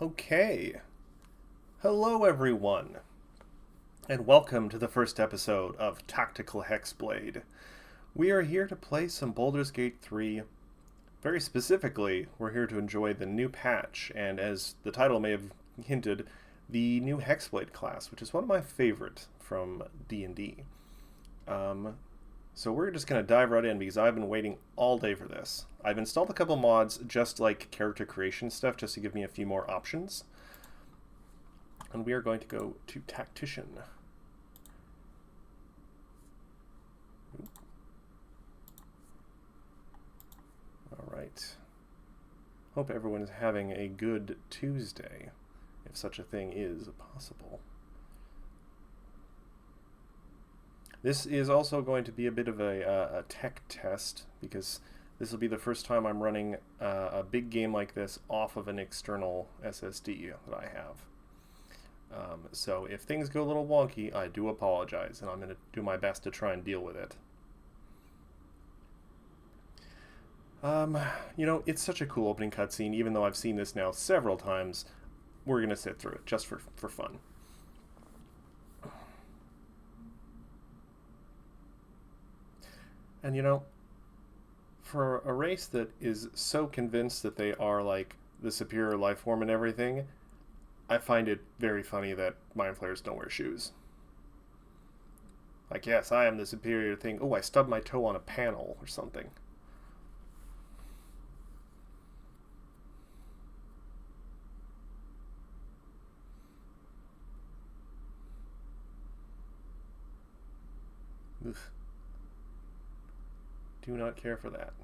Okay. Hello, everyone, and welcome to the first episode of Tactical Hexblade. We are here to play some Baldur's Gate 3. Very specifically, we're here to enjoy the new patch, and as the title may have hinted, the new Hexblade class, which is one of my favorite from D&D. So we're just going to dive right in because I've been waiting all day for this. I've installed a couple mods, just like character creation stuff, just to give me a few more options. And we are going to go to Tactician. Alright. Hope everyone is having a good Tuesday, if such a thing is possible. This is also going to be a bit of a tech test, because this will be the first time I'm running a big game like this off of an external SSD that I have. So if things go a little wonky, I do apologize, and I'm going to do my best to try and deal with it. It's such a cool opening cutscene. Even though I've seen this now several times, we're going to sit through it just for fun. And for a race that is so convinced that they are like the superior life form and everything, I find it very funny that mind flayers don't wear shoes. Like, yes, I am the superior thing. Oh, I stubbed my toe on a panel or something. Ugh. Do not care for that.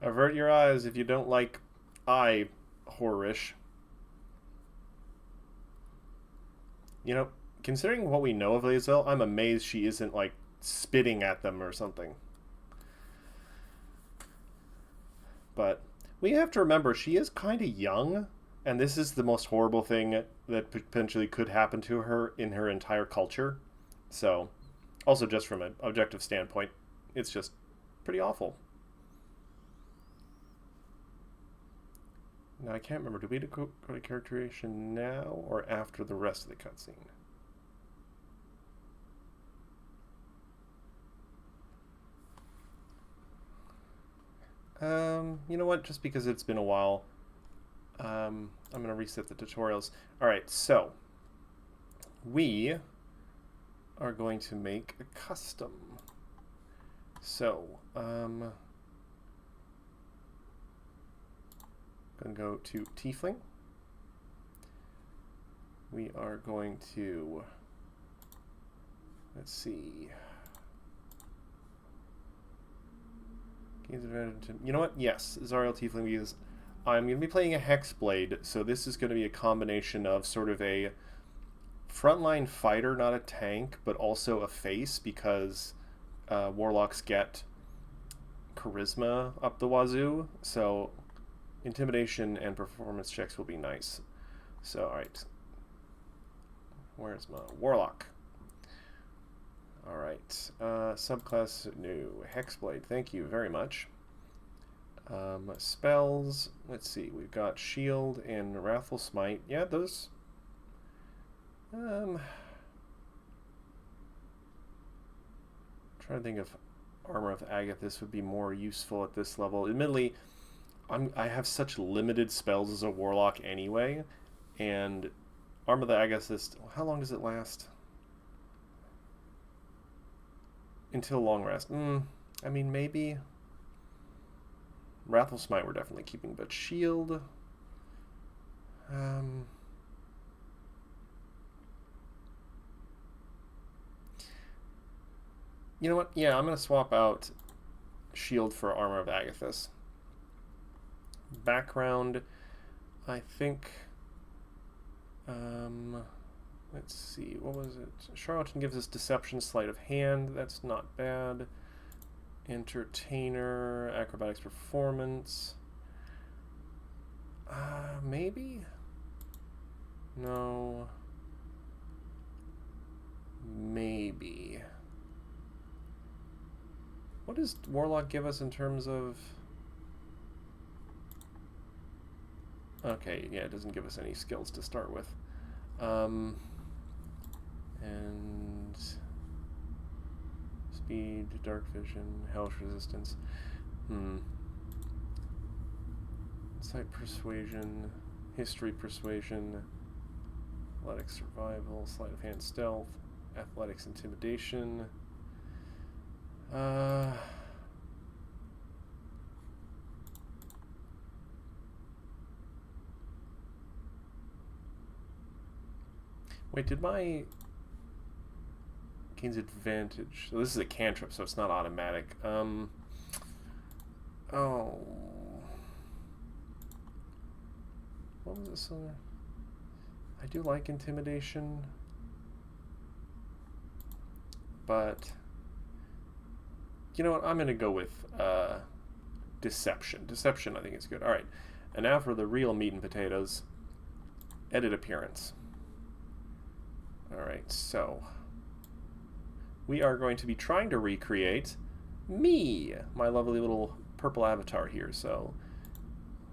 Avert your eyes if you don't like eye horror-ish. Considering what we know of Lae'zel, I'm amazed she isn't, like, spitting at them or something. But we have to remember, she is kind of young, and this is the most horrible thing that potentially could happen to her in her entire culture. So, also just from an objective standpoint, it's just pretty awful. Now, I can't remember, do we go to character creation now or after the rest of the cutscene? You know what? Just because it's been a while, I'm going to reset the tutorials. Alright, so we are going to make a custom. So, going to go to Tiefling. We are going to, let's see. You know what? Yes, Zariel Tiefling, because I'm going to be playing a Hexblade, so this is going to be a combination of sort of a frontline fighter, not a tank, but also a face, because Warlocks get charisma up the wazoo, so intimidation and performance checks will be nice. So, alright. Where's my Warlock? Alright, subclass new, Hexblade, thank you very much. Spells, let's see, we've got Shield and Wrathful Smite. Yeah, those... trying to think if Armor of Agathis would be more useful at this level. Admittedly, I have such limited spells as a Warlock anyway, and Armor of the Agathis, how long does it last? Until long rest. I mean, maybe. Wrathful Smite we're definitely keeping, but Shield. You know what? Yeah, I'm going to swap out Shield for Armor of Agathis. Background, I think. Let's see, what was it? Charlatan gives us Deception, Sleight of Hand. That's not bad. Entertainer, Acrobatics, Performance. Maybe? No. Maybe. What does Warlock give us in terms of... Okay, yeah, it doesn't give us any skills to start with. And... Speed, dark vision, health resistance. Sight persuasion, history persuasion, athletics survival, sleight of hand stealth, athletics intimidation. Wait, did my... Gains advantage. So this is a cantrip, so it's not automatic. Oh. What was this other? I do like intimidation. But... You know what? I'm going to go with deception. Deception, I think, is good. Alright. And now for the real meat and potatoes. Edit appearance. Alright, so... We are going to be trying to recreate me, my lovely little purple avatar here. So,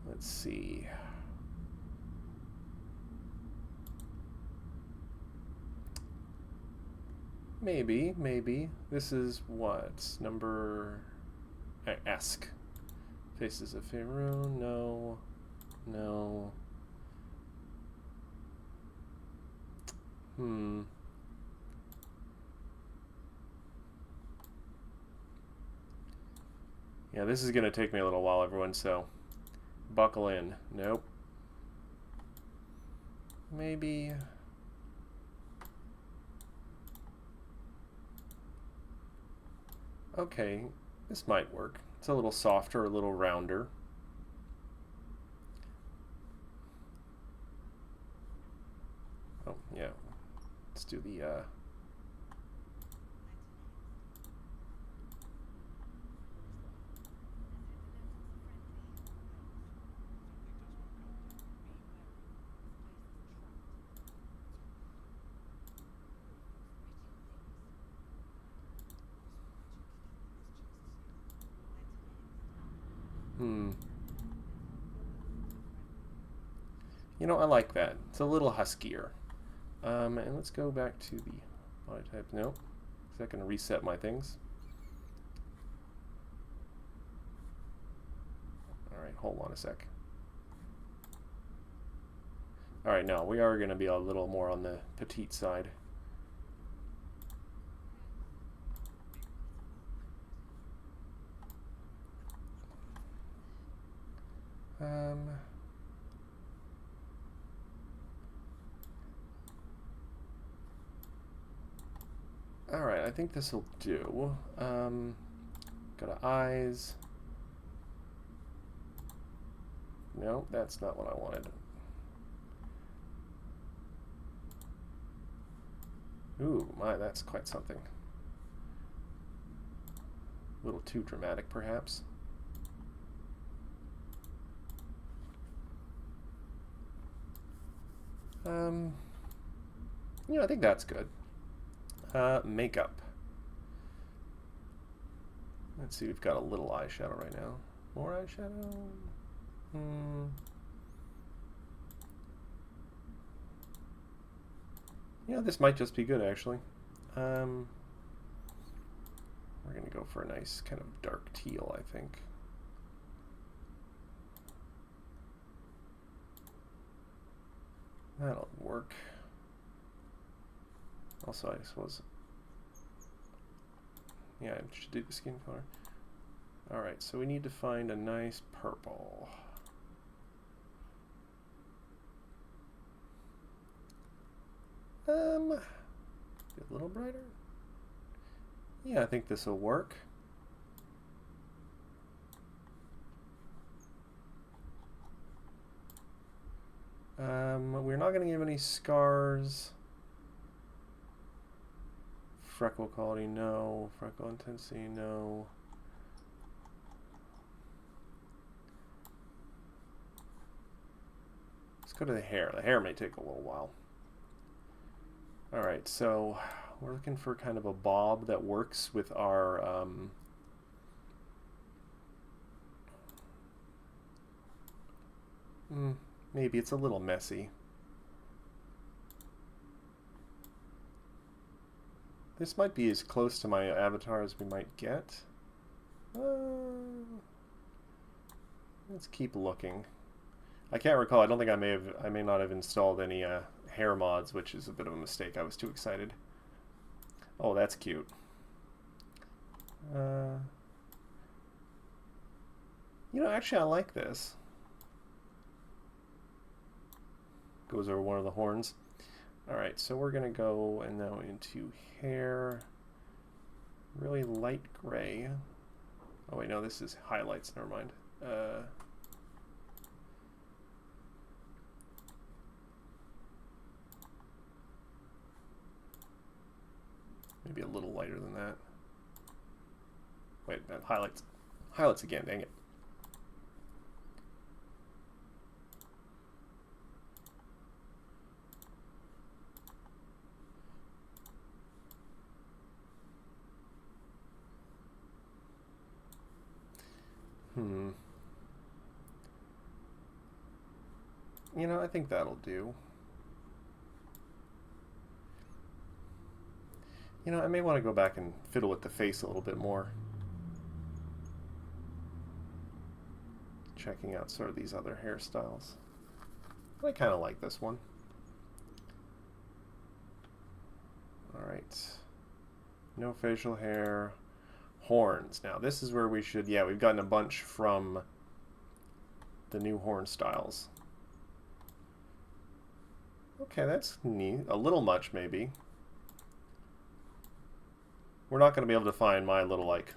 let's see. Maybe. This is what? Number... Esk. Faces of Faerun, no. Yeah, this is going to take me a little while, everyone, so buckle in. Nope. Maybe... Okay, this might work. It's a little softer, a little rounder. Oh, yeah. Let's do the... You know, I like that. It's a little huskier. And let's go back to the body type. Nope. Is that going to reset my things? Alright, hold on a sec. Alright, now we are going to be a little more on the petite side. Alright, I think this will do. Got eyes. No, that's not what I wanted. Ooh, my, that's quite something. A little too dramatic, perhaps. Yeah, I think that's good. Makeup. Let's see, we've got a little eyeshadow right now. More eyeshadow? Yeah, this might just be good, actually. We're going to go for a nice kind of dark teal, I think. That'll work. Also, I suppose... Yeah, I should do the skin color. Alright, so we need to find a nice purple. A little brighter? Yeah, I think this will work. We're not going to give any scars. Freckle quality, no. Freckle intensity, no. go to the hair. The hair may take a little while. Alright, so we're looking for kind of a bob that works with our... maybe it's a little messy. This might be as close to my avatar as we might get. Let's keep looking. I can't recall. I don't think I may not have installed any hair mods, which is a bit of a mistake. I was too excited. Oh, that's cute. You know, actually, I like this. Goes over one of the horns. Alright, so we're going to go and now into hair. Really light gray. Oh wait, no, this is highlights, never mind. Maybe a little lighter than that. Wait, highlights. Highlights again, dang it. You know, I think that'll do. You know, I may want to go back and fiddle with the face a little bit more. Checking out sort of these other hairstyles. I kind of like this one. Alright. No facial hair. Horns. Now, this is where we should... Yeah, we've gotten a bunch from the new horn styles. Okay, that's neat. A little much, maybe. We're not going to be able to find my little, like...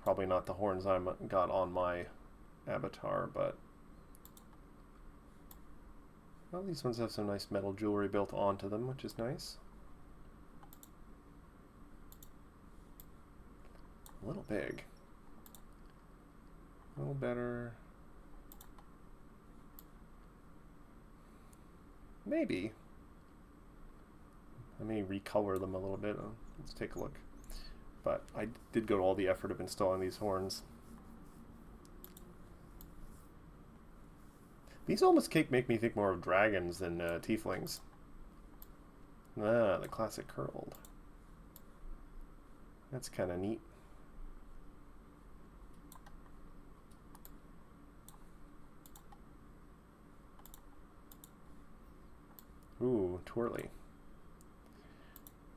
Probably not the horns I got on my avatar, but... Well, these ones have some nice metal jewelry built onto them, which is nice. A little big. A little better. Maybe. I may recolor them a little bit. Let's take a look. But I did go to all the effort of installing these horns. These almost make me think more of dragons than tieflings. Ah, the classic curled. That's kind of neat. Ooh, twirly.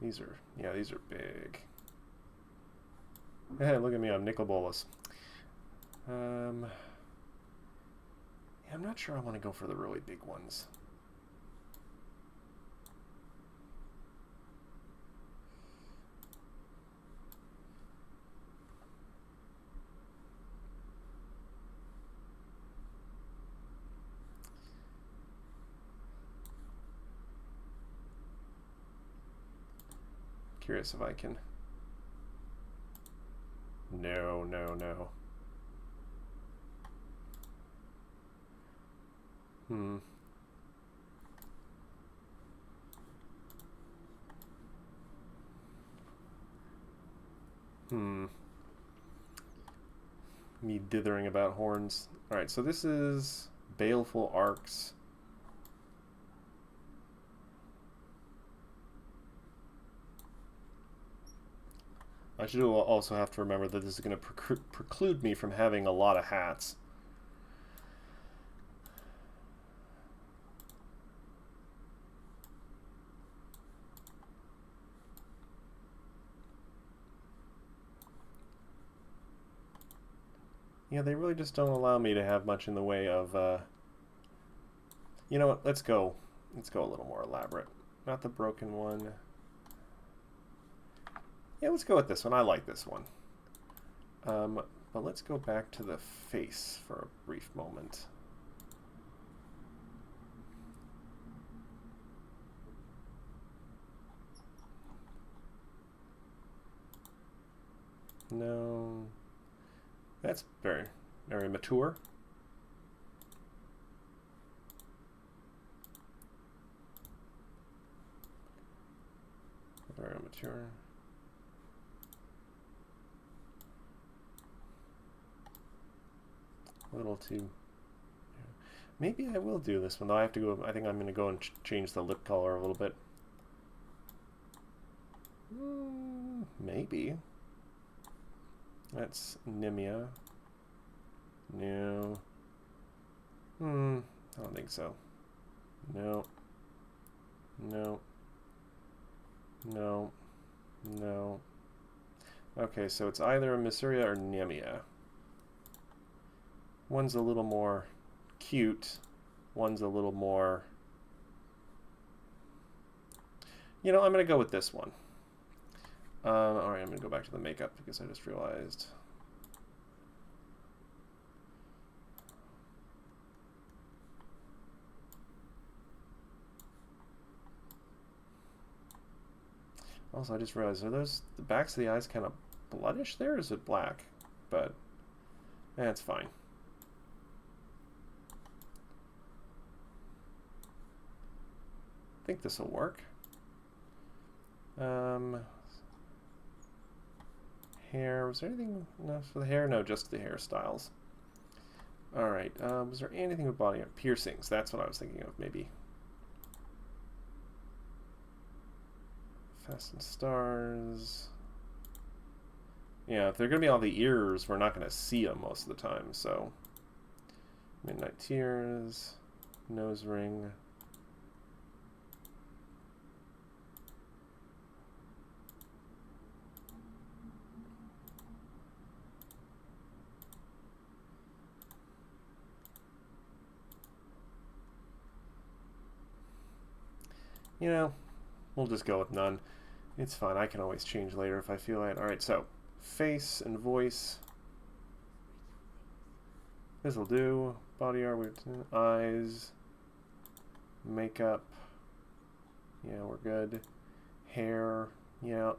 These are, yeah, these are big. Hey, look at me, I'm nickel bolus. Yeah, I'm not sure I want to go for the really big ones. Curious if I can... No, no, no. Me dithering about horns. Alright, so this is Baleful Arcs. I should also have to remember that this is going to preclude me from having a lot of hats. Yeah, they really just don't allow me to have much in the way of, you know what, let's go a little more elaborate. Not the broken one. Yeah, let's go with this one. I like this one. But let's go back to the face for a brief moment. No. That's very, very mature. very immature. A little too... Maybe I will do this one, though. I have to go... I think I'm going to go and change the lip color a little bit. Maybe. That's Nimia. No. I don't think so. No. No. No. No. Okay, so it's either a Mysteria or Nemia. One's a little more cute. One's a little more... You know, I'm going to go with this one. Alright, I'm going to go back to the makeup because I just realized... Also, I just realized, are those the backs of the eyes kind of bloodish there, or is it black? But, that's fine. I think this will work. Hair, was there anything enough for the hair? No, just the hairstyles. Alright, was there anything with body art? Piercings, that's what I was thinking of, maybe. Fasten stars. Yeah, if they're going to be all the ears, we're not going to see them most of the time, so. Midnight Tears, nose ring. You know, we'll just go with none. It's fine. I can always change later if I feel like it. Alright, so face and voice. This'll do. Body art, eyes. Makeup. Yeah, we're good. Hair. Yeah.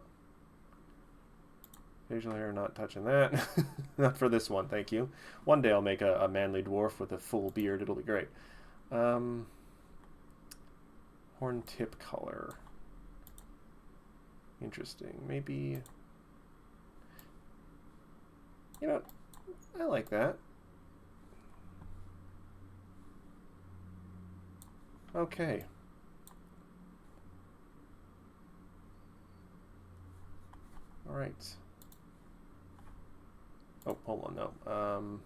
Facial hair, not touching that. Not for this one, thank you. One day I'll make a manly dwarf with a full beard. It'll be great. Horn tip color. Interesting. Maybe... You know, I like that. Okay. Alright. Oh, hold on, no.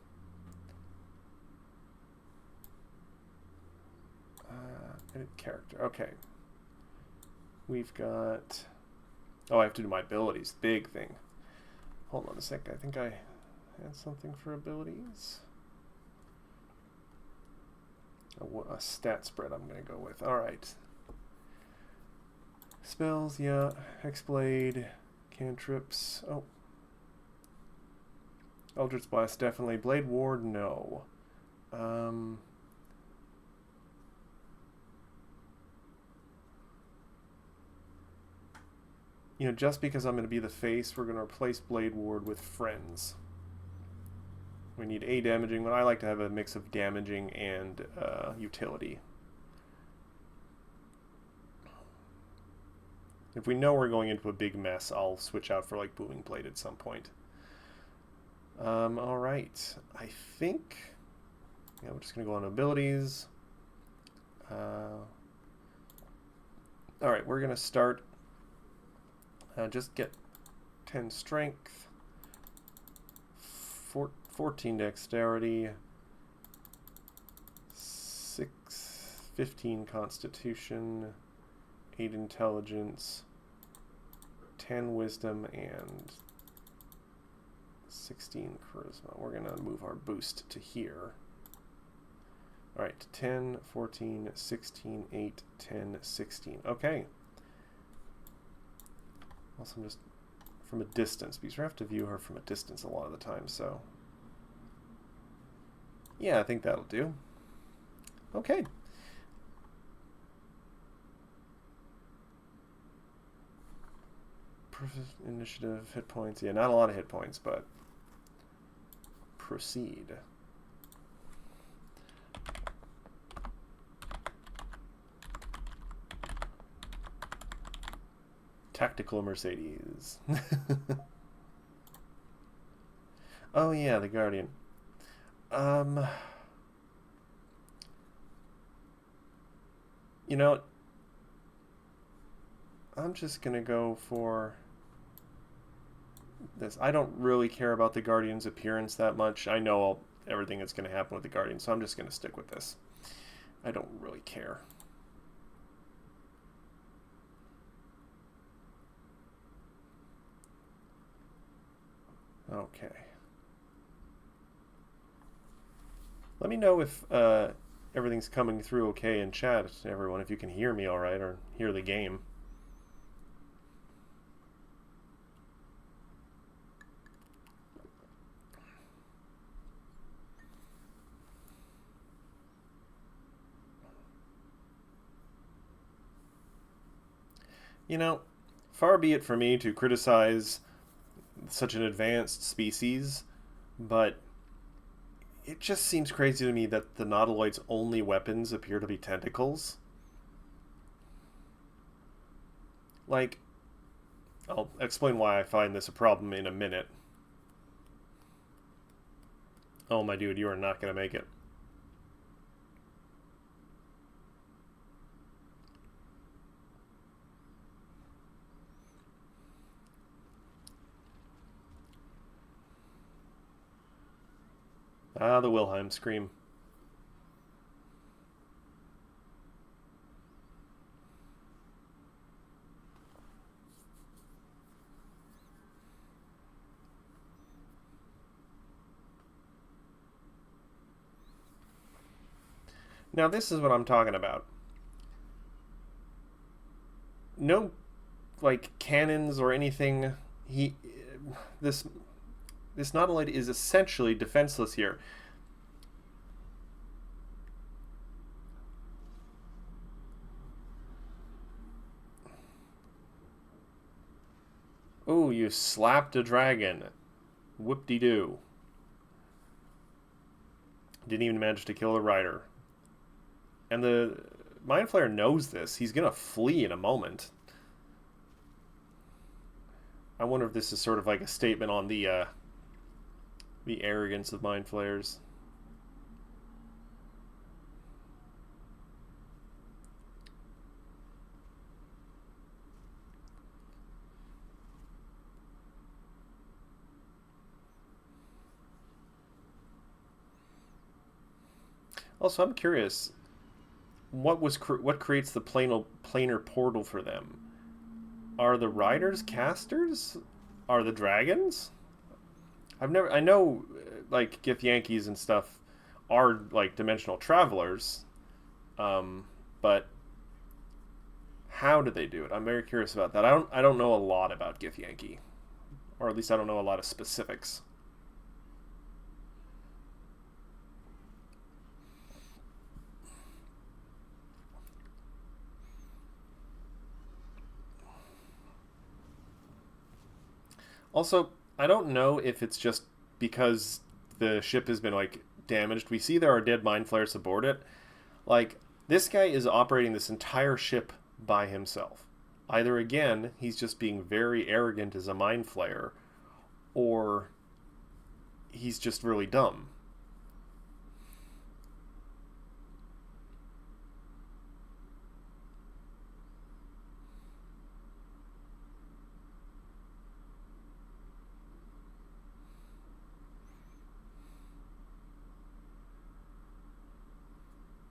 Edit character. Okay. We've got... Oh, I have to do my abilities. Big thing. Hold on a sec. I think I had something for abilities. A stat spread I'm going to go with. Alright. Spells, yeah. Hexblade. Cantrips. Oh. Eldritch Blast, definitely. Blade Ward, no. You know, just because I'm going to be the face, we're going to replace Blade Ward with Friends. We need a damaging, but I like to have a mix of damaging and utility. If we know we're going into a big mess, I'll switch out for like Booming Blade at some point. Alright, I think... Yeah, we're just going to go on abilities. Alright, we're going to start... just get 10 strength, 14 dexterity, 15 constitution, 8 intelligence, 10 wisdom, and 16 charisma. We're going to move our boost to here. Alright, 10, 14, 16, 8, 10, 16. Okay. Also, I'm just from a distance, because we have to view her from a distance a lot of the time, so... Yeah, I think that'll do. Okay. Initiative, hit points. Yeah, not a lot of hit points, but... Proceed. Tactical Mercedes. Oh yeah, the Guardian. You know, I'm just gonna go for this. I don't really care about the Guardian's appearance that much. I know everything that's gonna happen with the Guardian, so I'm just gonna stick with this. I don't really care. Okay. Let me know if everything's coming through okay in chat, everyone, if you can hear me all right or hear the game. You know, far be it for me to criticize such an advanced species, but it just seems crazy to me that the Nautiloid's only weapons appear to be tentacles. Like, I'll explain why I find this a problem in a minute. Oh, my dude, you are not going to make it. Ah, the Wilhelm scream. Now this is what I'm talking about. No, like, cannons or anything. This Nautiloid is essentially defenseless here. Oh, you slapped a dragon. Whoop-de-doo. Didn't even manage to kill a rider. And the Mind Flayer knows this. He's going to flee in a moment. I wonder if this is sort of like a statement on the arrogance of Mind Flayers. Also, I'm curious, what creates the planar portal for them? Are the riders casters? Are the dragons? I know, like, Githyanki's and stuff are, like, dimensional travelers, but how do they do it? I'm very curious about that. I don't know a lot about Githyanki, or at least I don't know a lot of specifics. Also, I don't know if it's just because the ship has been, like, damaged. We see there are dead Mind Flayers aboard it. Like, this guy is operating this entire ship by himself. Either, again, he's just being very arrogant as a Mind Flayer, or he's just really dumb.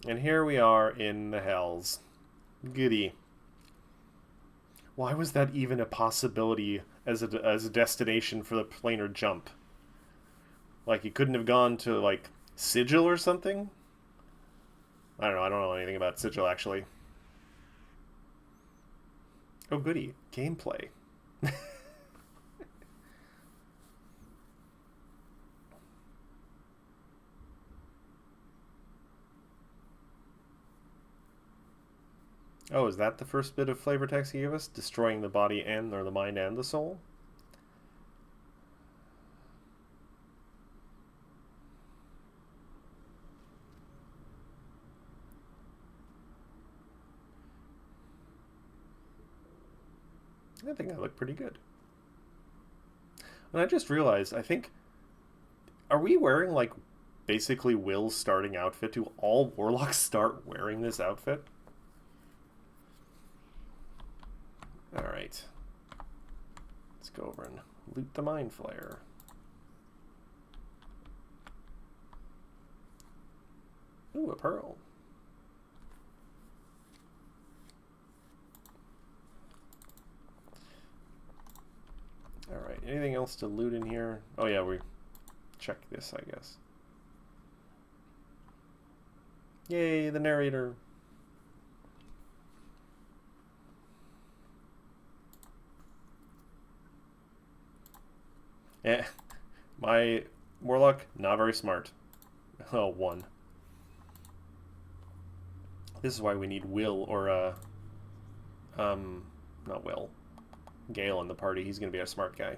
And here we are in the Hells. Goody. Why was that even a possibility as a destination for the planar jump? Like, you couldn't have gone to, like, Sigil or something? I don't know anything about Sigil, actually. Oh, goody. Gameplay. Oh, is that the first bit of flavor text you gave us? Destroying the body or the mind and the soul? I think I look pretty good. And I just realized, I think, are we wearing like basically Will's starting outfit? Do all warlocks start wearing this outfit? Alright. Let's go over and loot the Mind Flayer. Ooh, a pearl. Alright, anything else to loot in here? Oh yeah, we check this, I guess. Yay, the narrator. Eh, my warlock, not very smart. Oh, 1. This is why we need Will or, not Will. Gale in the party. He's going to be a smart guy.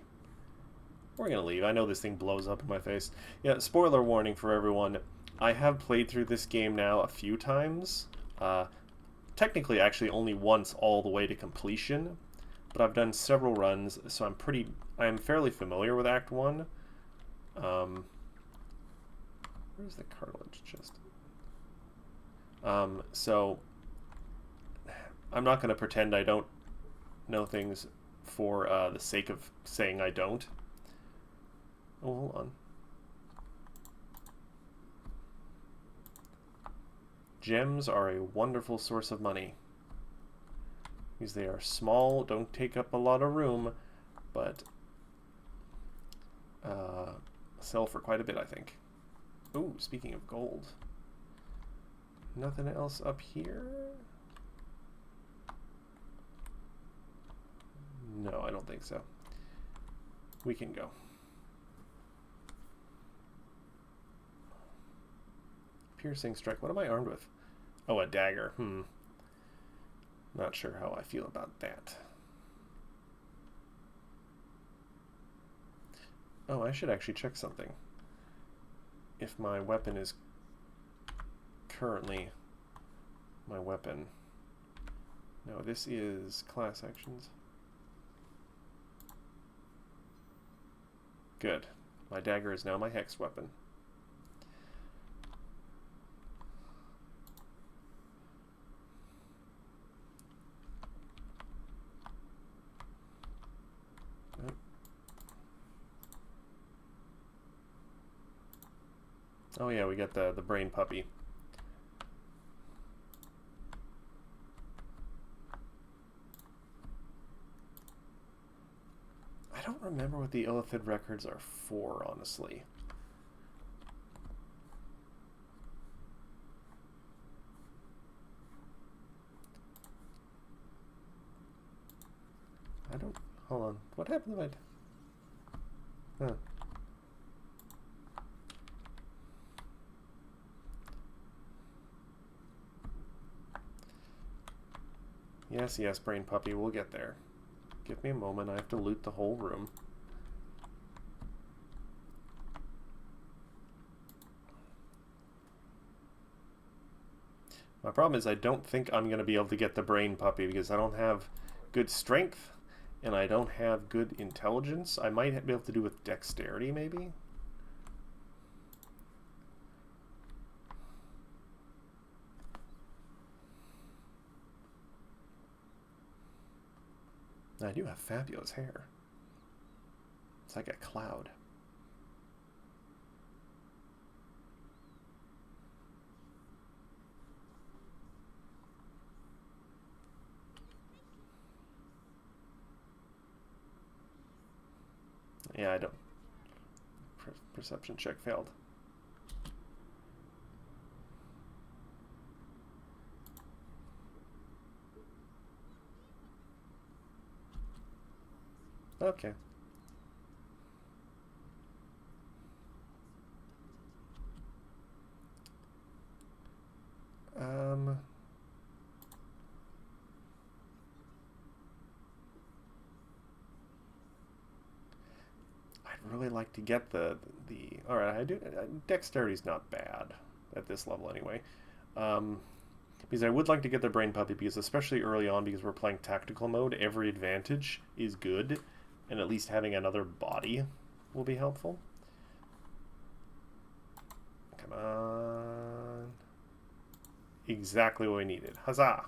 We're going to leave. I know this thing blows up in my face. Yeah, spoiler warning for everyone. I have played through this game now a few times. Technically, actually, only once all the way to completion. But I've done several runs, so I am fairly familiar with Act 1. Where's the cartilage chest? So I'm not going to pretend I don't know things for the sake of saying I don't. Oh, hold on. Gems are a wonderful source of money. Because they are small, don't take up a lot of room, but sell for quite a bit, I think. Ooh, speaking of gold. Nothing else up here? No, I don't think so. We can go. Piercing strike. What am I armed with? Oh, a dagger. Not sure how I feel about that. Oh, I should actually check something. If my weapon is currently my weapon. No, this is class actions. Good. My dagger is now my hex weapon. Oh yeah, we got the brain puppy. I don't remember what the Illithid records are for, honestly. I don't... Hold on. What happened to my... Huh. Yes, yes, brain puppy, we'll get there. Give me a moment, I have to loot the whole room. My problem is I don't think I'm going to be able to get the brain puppy because I don't have good strength and I don't have good intelligence. I might be able to do with dexterity, maybe? I do have fabulous hair. It's like a cloud. Yeah, I don't... Perception check failed. Okay. I'd really like to get the all right, I do dexterity's not bad at this level anyway. Because I would like to get the Brain Puppy, because especially early on, because we're playing tactical mode, every advantage is good, and at least having another body will be helpful. Come on. Exactly what we needed. Huzzah!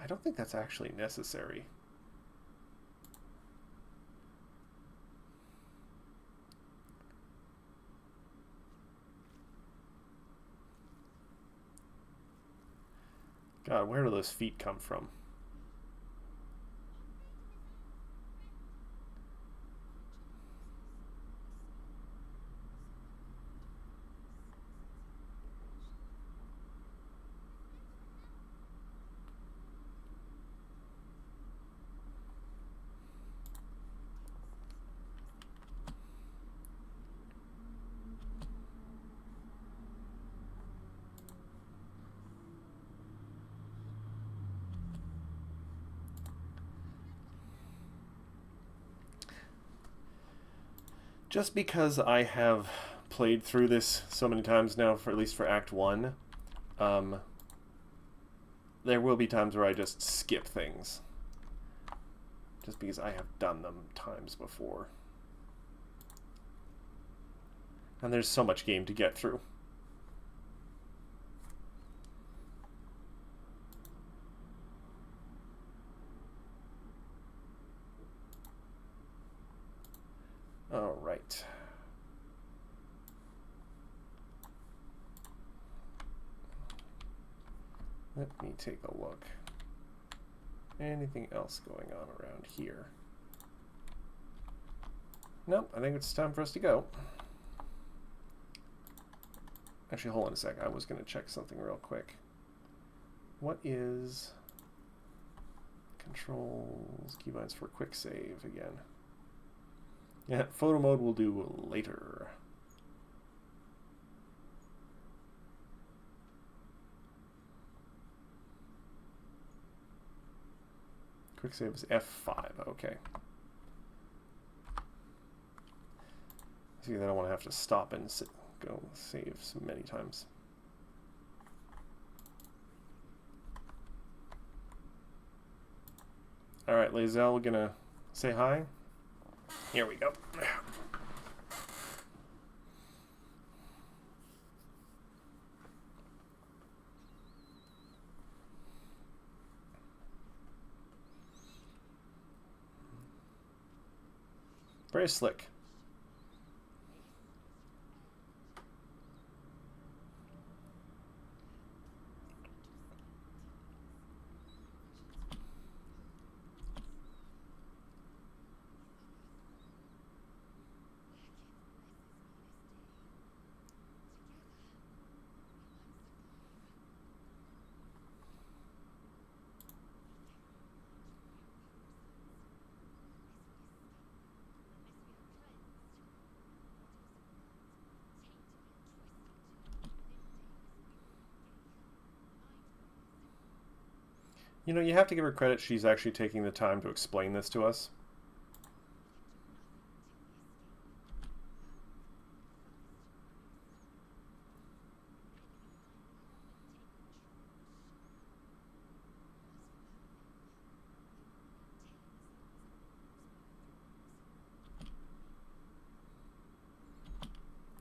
I don't think that's actually necessary. God, where do those feet come from? Just because I have played through this so many times now, for at least for Act 1, there will be times where I just skip things. Just because I have done them times before. And there's so much game to get through. All right. Let me take a look. Anything else going on around here? Nope, I think it's time for us to go. Actually, hold on a sec. I was going to check something real quick. What is controls, keybinds for quick save again? Yeah, photo mode we'll do later. Quick save is F5, okay. See, then I want to have to stop and go save so many times. All right, Lae'zel, we're gonna say hi. Here we go. Very slick. You know, you have to give her credit. She's actually taking the time to explain this to us.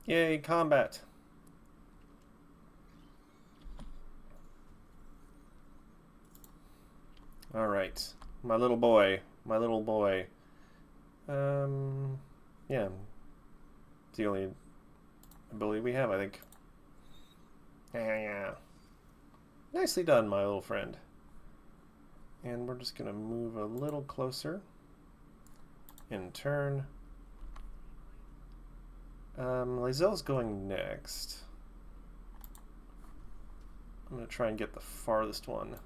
Yay, combat. All right, my little boy, my little boy. Yeah, it's the only ability we have, I think. Yeah. Nicely done, my little friend. And we're just gonna move a little closer in turn. Lae'zel's going next. I'm gonna try and get the farthest one.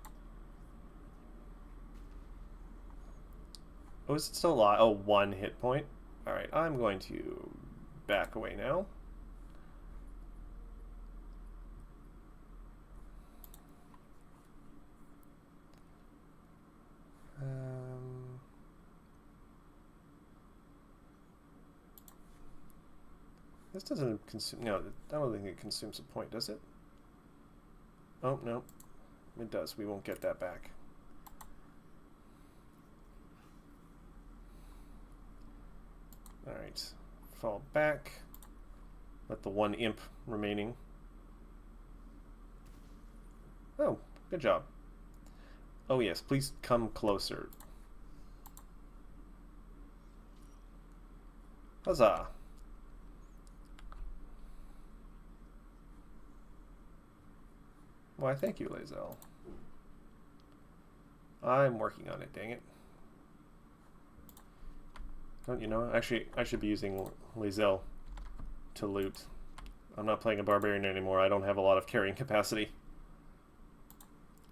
Oh, is it still alive? Oh, 1 hit point. Alright, I'm going to back away now. This doesn't consume... No, I don't think it consumes a point, does it? Oh, no. It does. We won't get that back. Alright. Fall back. Let the one imp remaining. Oh, good job. Oh yes, please come closer. Huzzah! Why, thank you, Lae'zel. I'm working on it, dang it. Don't you know? Actually, I should be using Lae'zel to loot. I'm not playing a barbarian anymore. I don't have a lot of carrying capacity.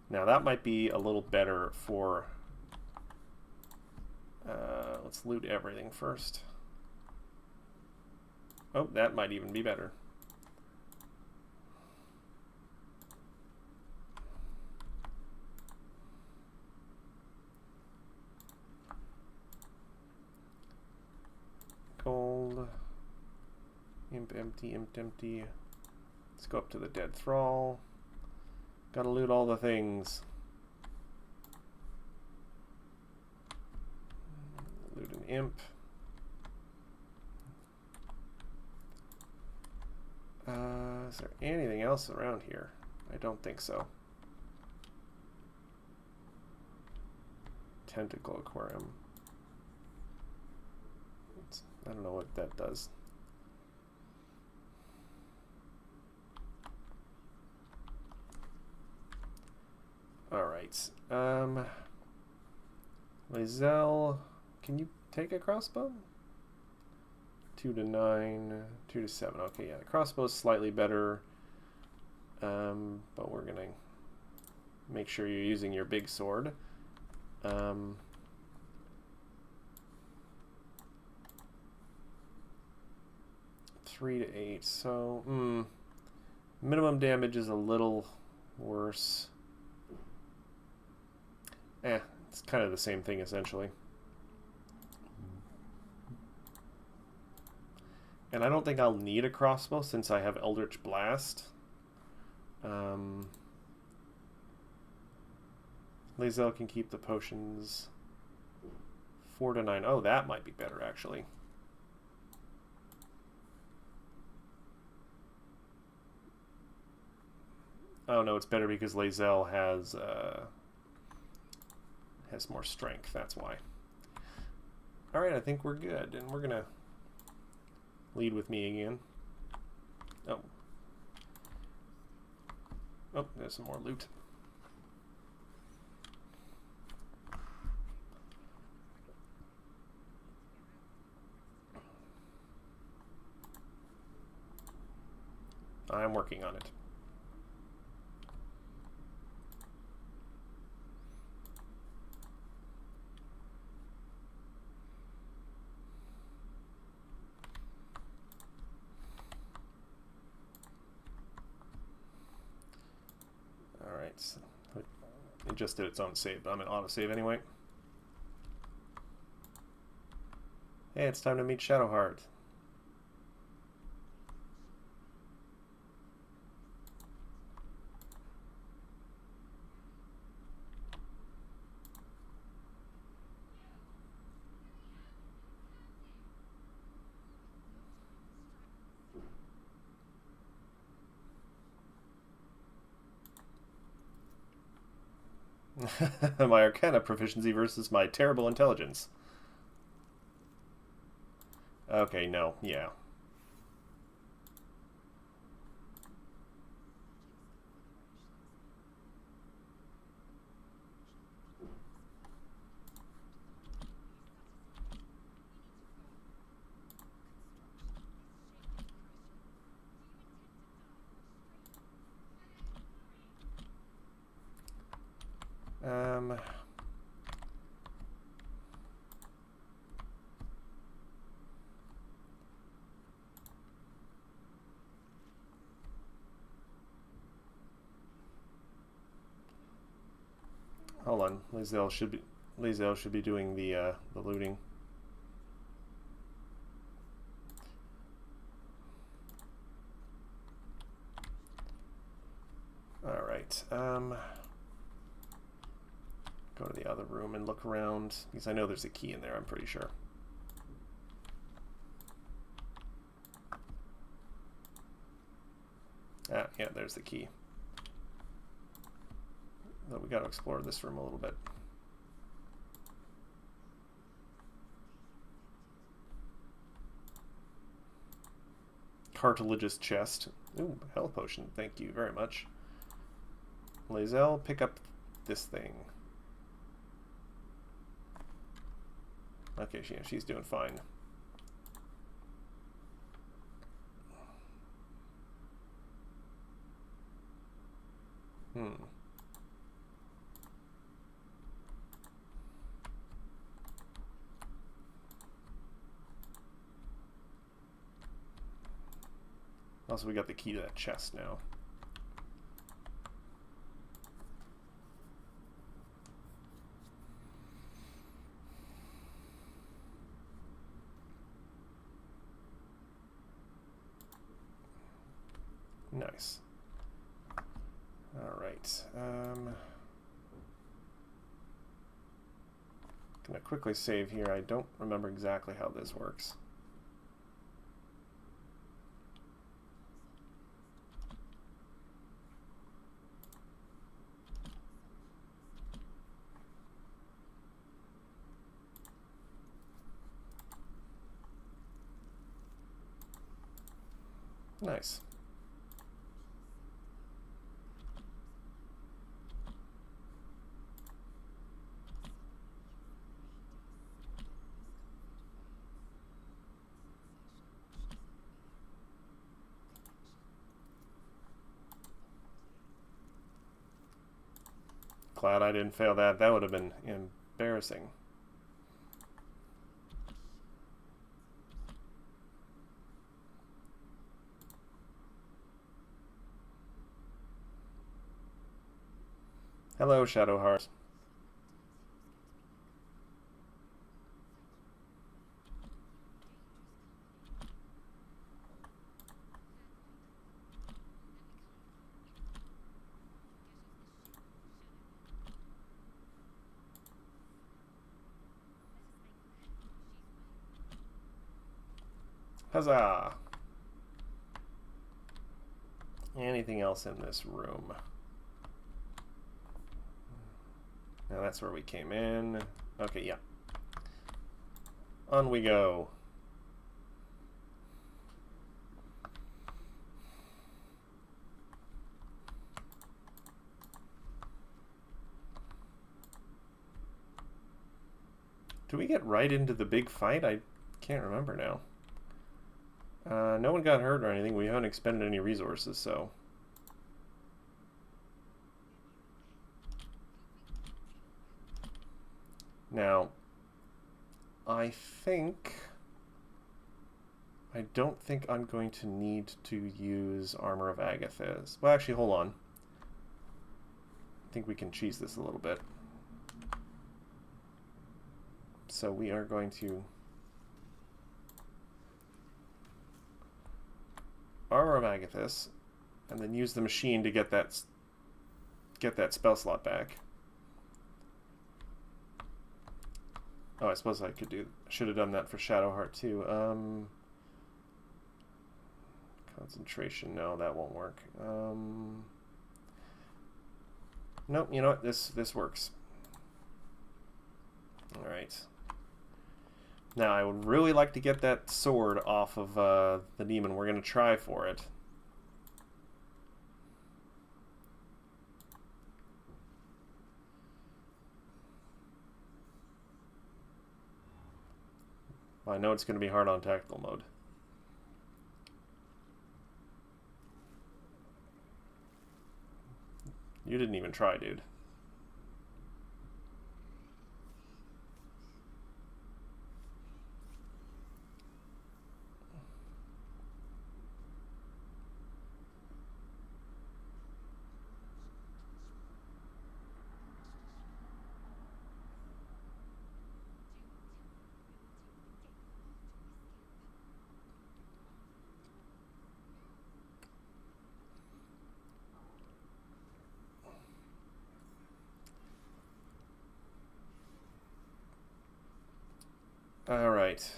Now that might be a little better for... let's loot everything first. Oh, that might even be better. Gold. Imp empty, imp empty. Let's go up to the dead thrall. Gotta loot all the things. Loot an imp. Is there anything else around here? I don't think so. Tentacle aquarium. I don't know what that does. Alright. Lae'zel, can you take a crossbow? 2 to 9, 2 to 7. Okay, yeah, the crossbow's slightly better. But we're gonna make sure you're using your big sword. 3 to 8, so minimum damage is a little worse. It's kind of the same thing essentially. And I don't think I'll need a crossbow since I have Eldritch Blast. Lae'zel can keep the potions. 4 to 9. Oh, that might be better actually. Oh no, it's better because Lae'zel has more strength. That's why. All right, I think we're good, and we're gonna lead with me again. Oh, there's some more loot. I'm working on it. It just did its own save, but I'm in autosave anyway. Hey, it's time to meet Shadowheart. My Arcana proficiency versus my terrible intelligence. Okay, no, yeah. Hold on, Lae'zel should be Lazel should be doing the looting. Alright, go to the other room and look around, because I know there's a key in there, I'm pretty sure. Ah, yeah, there's the key. But we got to explore this room a little bit. Cartilageous chest. Ooh, health potion. Thank you very much. Lazel, pick up this thing. Okay, she's doing fine. Also, we got the key to that chest now. Nice. All right. Gonna quickly save here. I don't remember exactly how this works. Nice. Glad I didn't fail that. That would have been embarrassing. Hello, Shadowheart. Huzzah! Anything else in this room? Now that's where we came in. Okay, yeah. On we go. Do we get right into the big fight? I can't remember now. No one got hurt or anything. We haven't expended any resources, so... Now, I don't think I'm going to need to use Armor of Agathis. Well, actually, hold on. I think we can cheese this a little bit. So we are going to... Armor of Agathis, and then use the machine to get that spell slot back. Oh, I suppose I should have done that for Shadowheart too. Concentration, no, that won't work. Nope, you know what? This works. All right. Now, I would really like to get that sword off of the demon. We're going to try for it. I know it's going to be hard on tactical mode. You didn't even try, dude. right.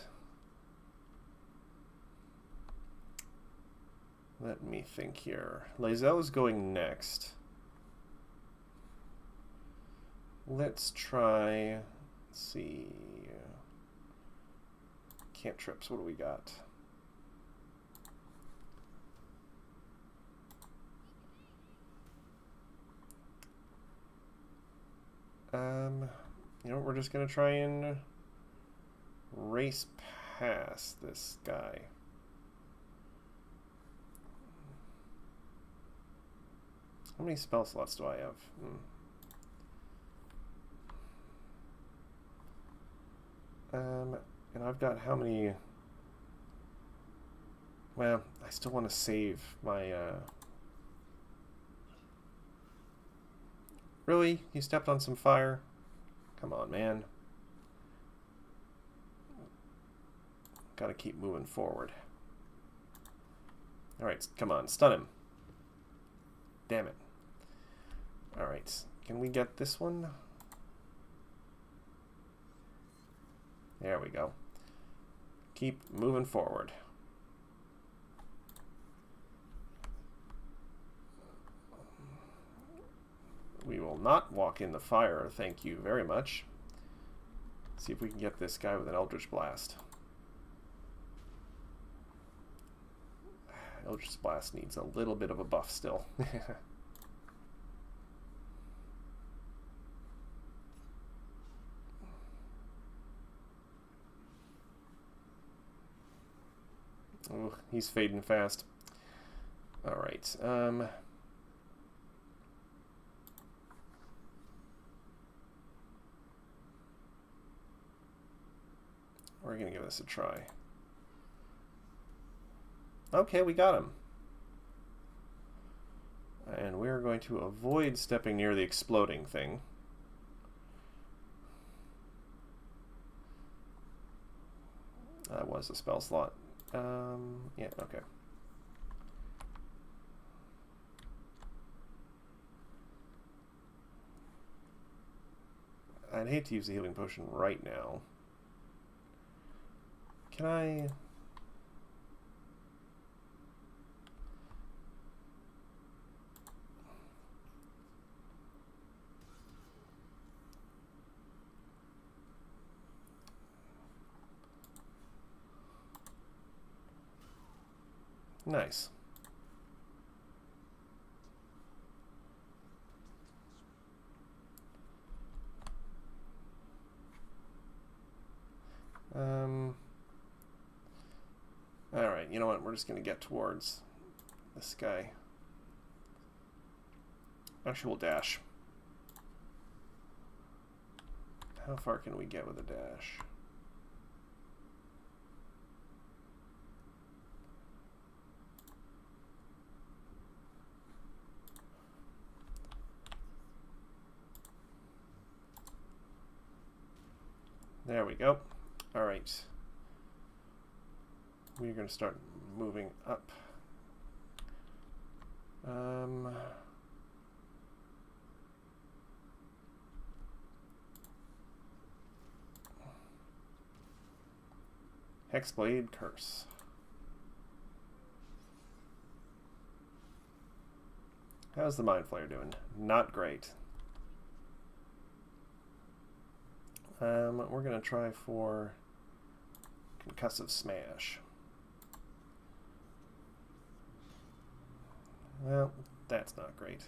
Let me think here. Lae'zel is going next. Let's try... Let's see... Cantrips, what do we got? You know, we're just gonna try and race past this guy. How many spell slots do I have? And I've got how many... Well, I still want to save my... Really? You stepped on some fire? Come on, man. Gotta keep moving forward. Alright, come on, stun him. Damn it. Alright, can we get this one? There we go. Keep moving forward. We will not walk in the fire, thank you very much. See if we can get this guy with an Eldritch Blast. Eldritch Blast needs a little bit of a buff still. Oh, he's fading fast. Alright, we're gonna give this a try. Okay, we got him. And we're going to avoid stepping near the exploding thing. That was a spell slot. Yeah, okay. I'd hate to use the healing potion right now. Can I... Nice. Alright, you know what? We're just going to get towards this guy. Actually, we'll dash. How far can we get with a dash? There we go. All right. We're going to start moving up. Hexblade Curse. How's the Mind Flayer doing? Not great. We're going to try for Concussive Smash. Well, that's not great.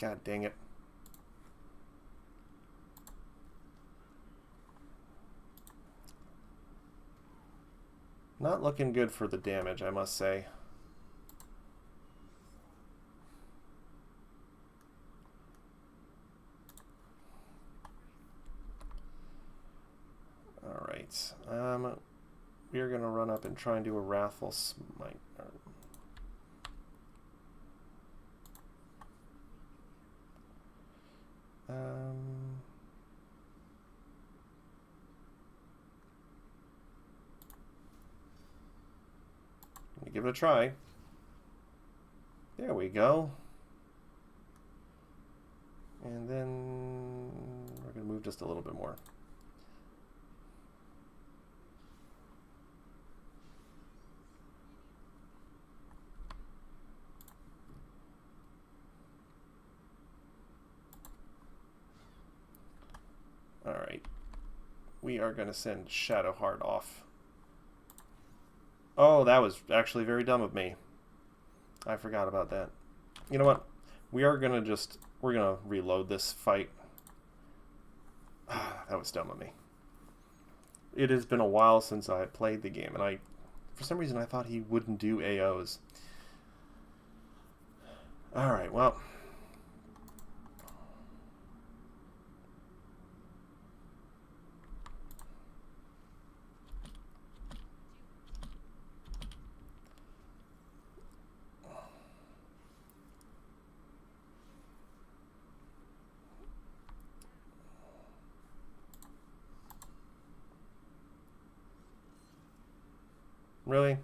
God dang it. Not looking good for the damage, I must say. Alright. We're going to run up and try and do a Wrathful Smite. give it a try. There we go. And then we're going to move just a little bit more. All right. We are going to send Shadowheart off. Oh, that was actually very dumb of me. I forgot about that. You know what? We are going to we're going to reload this fight. That was dumb of me. It has been a while since I played the game, and for some reason I thought he wouldn't do AOs. Alright, well. Really?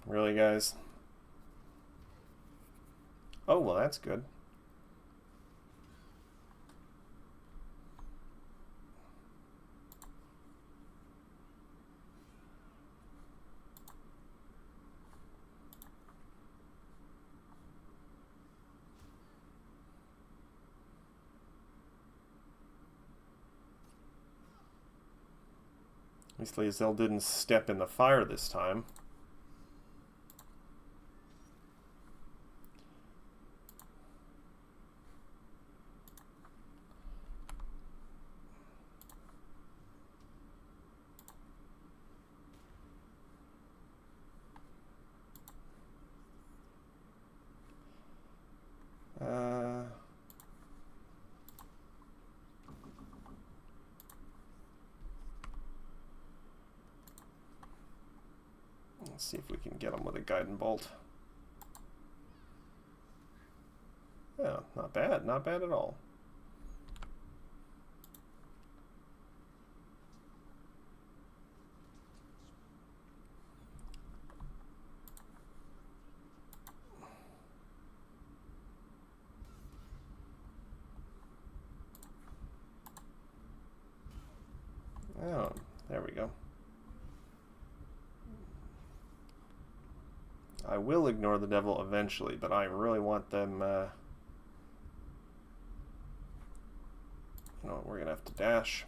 Really, guys? Oh, well, that's good. At least Lae'zel didn't step in the fire this time. Let's see if we can get him with a guiding bolt. Yeah, not bad. Not bad at all. Oh, there we go. I will ignore the devil eventually, but I really want them, you know, we're going to have to dash.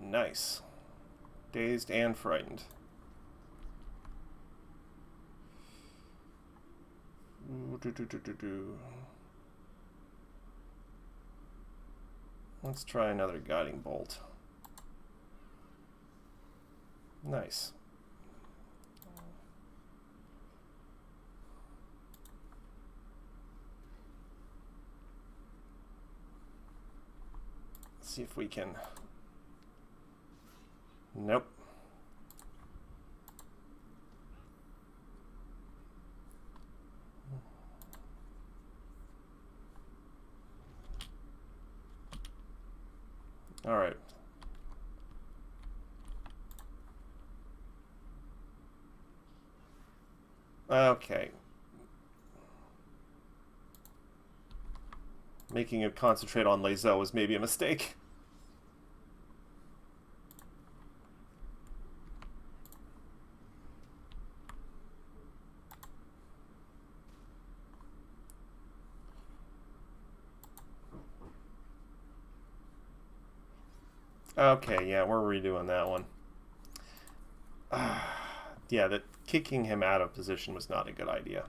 Nice. Dazed and frightened. Let's try another guiding bolt. Nice. Let's see if we can... Nope. All right. Okay. Making it concentrate on Lae'zel was maybe a mistake. Okay, yeah, we're redoing that one. Yeah, that kicking him out of position was not a good idea.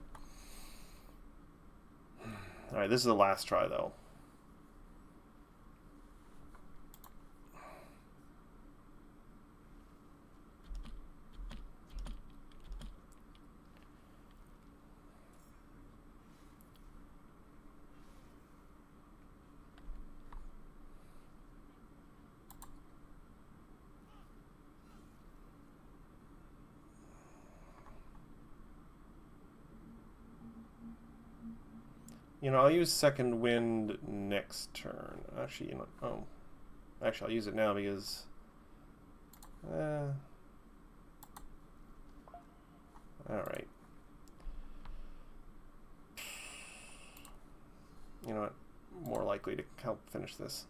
Alright, this is the last try, though. You know, I'll use second wind next turn. Actually, you know, oh. Actually, I'll use it now because... Alright. You know what? More likely to help finish this.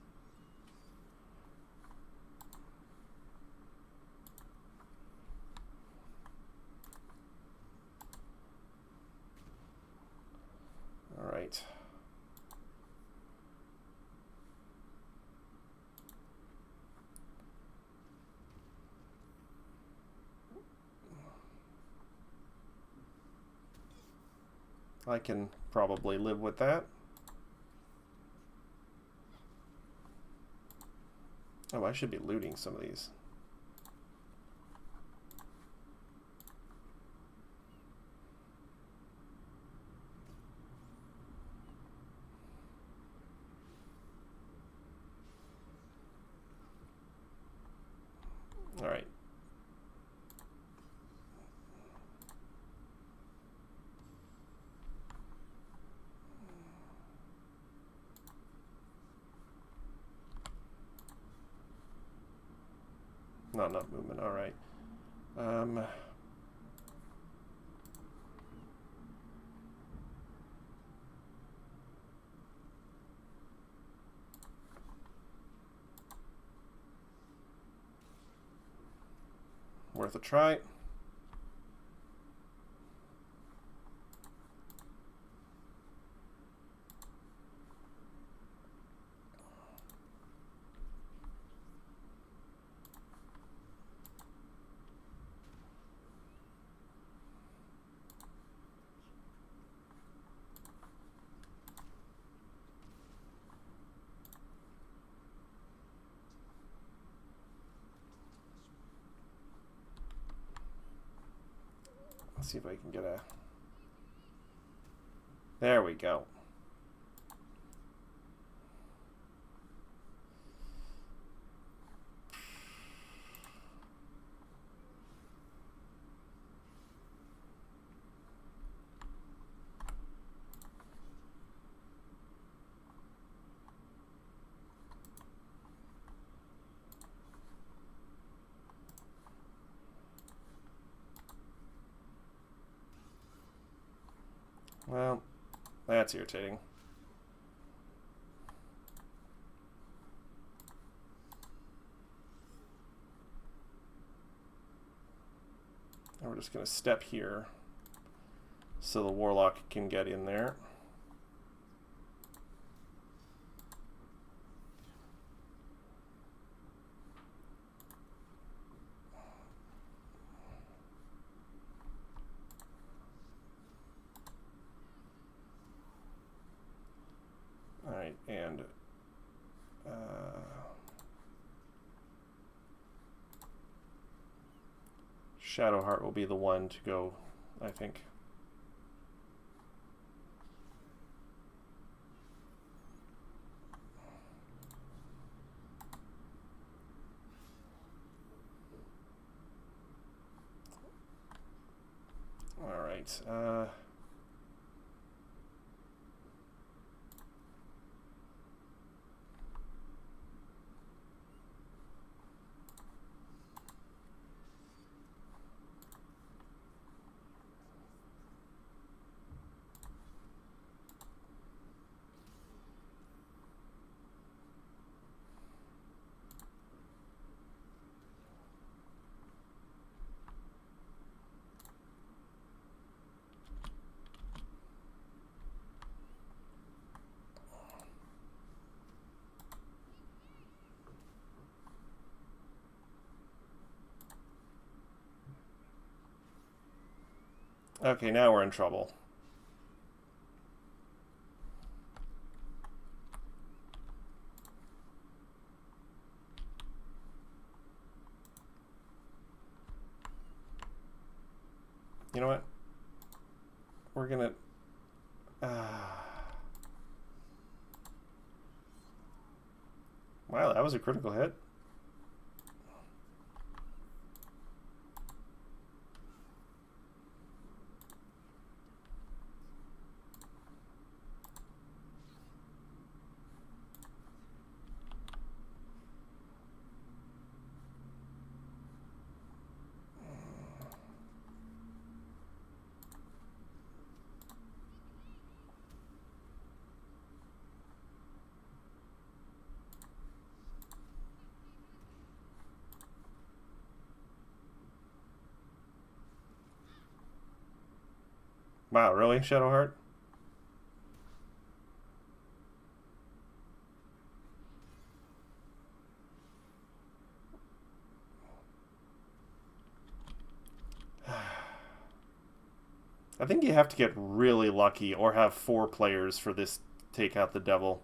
Alright. I can probably live with that. Oh, I should be looting some of these. All right. Not enough movement. All right. Worth a try. Let's see if I can get a... There we go. Well, that's irritating. And we're just going to step here so the warlock can get in there. Alright, and Shadowheart will be the one to go, I think. Alright, Okay, now we're in trouble. You know what? We're gonna... Wow, that was a critical hit. Wow, really, Shadowheart? I think you have to get really lucky or have 4 players for this take out the devil.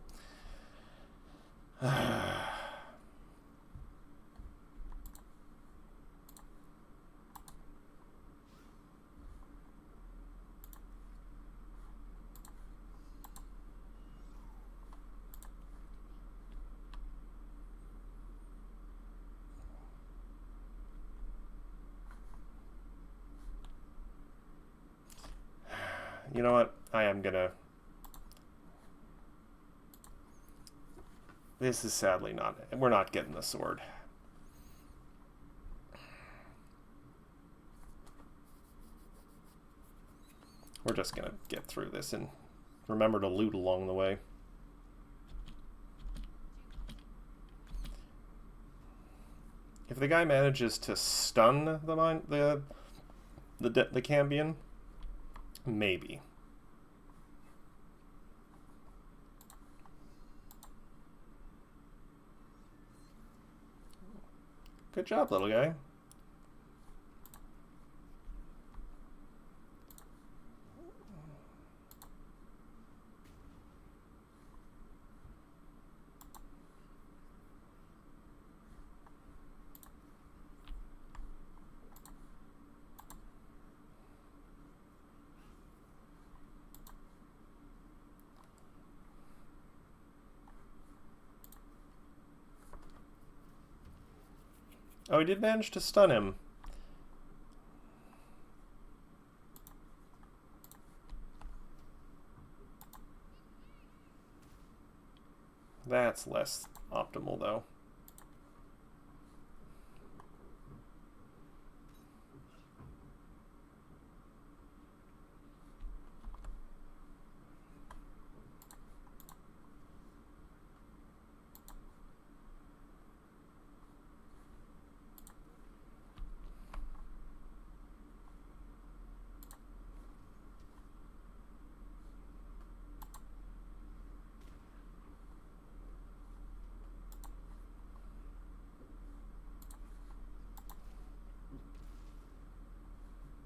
You know what? I am gonna... This is sadly not... We're not getting the sword. We're just gonna get through this and remember to loot along the way. If the guy manages to stun the Cambion, maybe. Good job, little guy. Oh, he did manage to stun him. That's less optimal, though.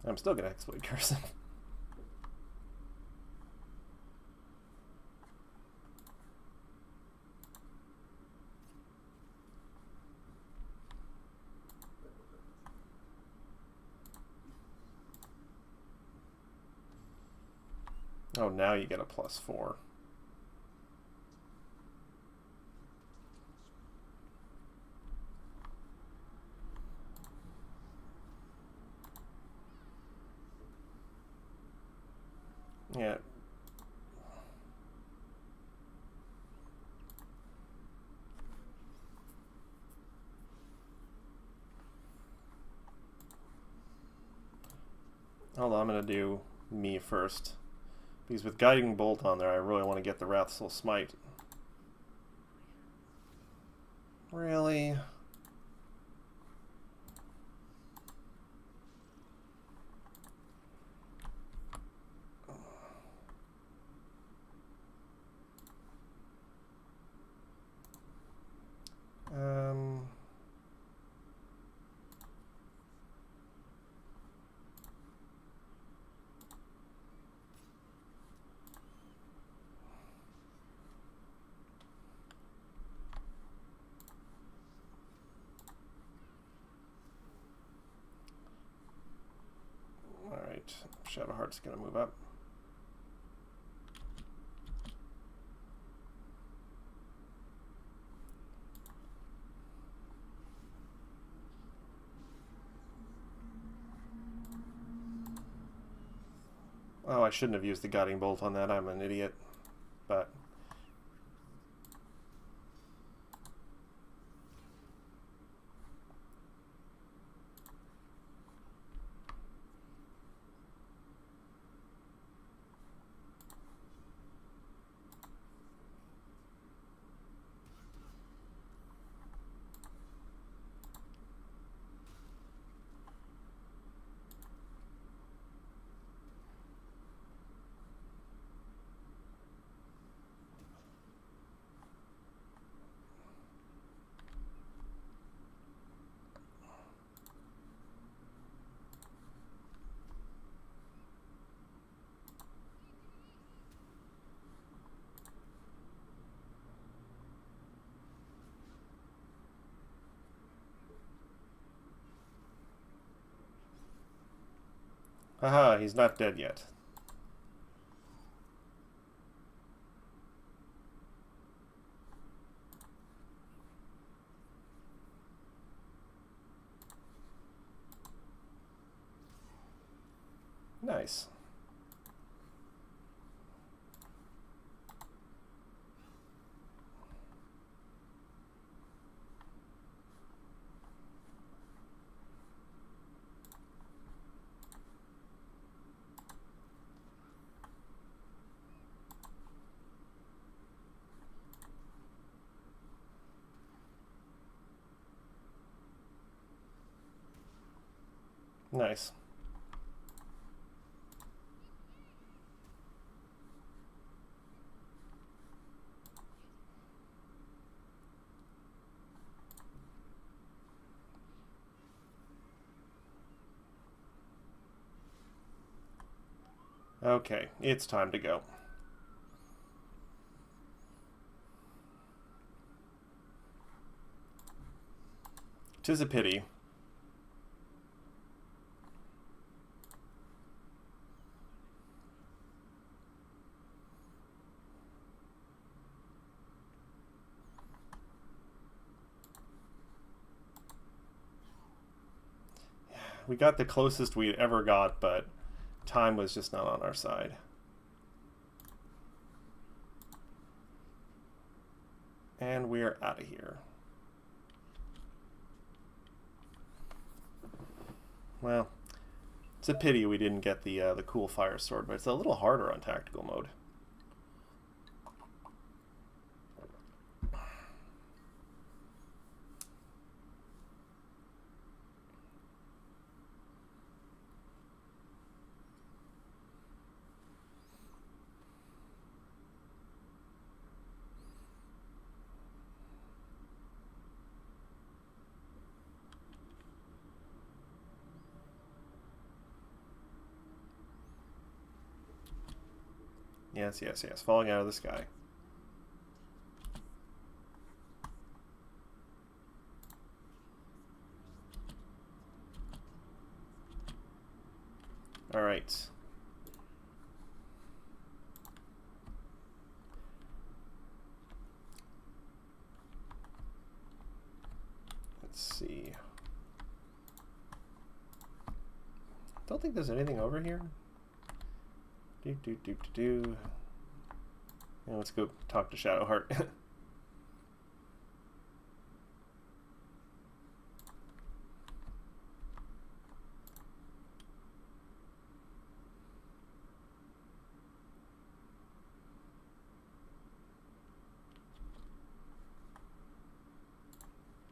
I'm still gonna Hexblade curse him. Oh, now you get a +4. Yeah. Hold on, I'm gonna do me first. Because with Guiding Bolt on there, I really want to get the Wrathful Smite. Really? Alright, Shadowheart's gonna move up. Oh, I shouldn't have used the Guiding Bolt on that. I'm an idiot. But haha, he's not dead yet. Nice. Nice. Okay, it's time to go. Tis a pity. We got the closest we ever got, but time was just not on our side. And we're out of here. Well, it's a pity we didn't get the cool fire sword, but it's a little harder on tactical mode. Yes, yes, yes. Falling out of the sky. All right. Let's see. Don't think there's anything over here. Yeah, let's go talk to Shadowheart.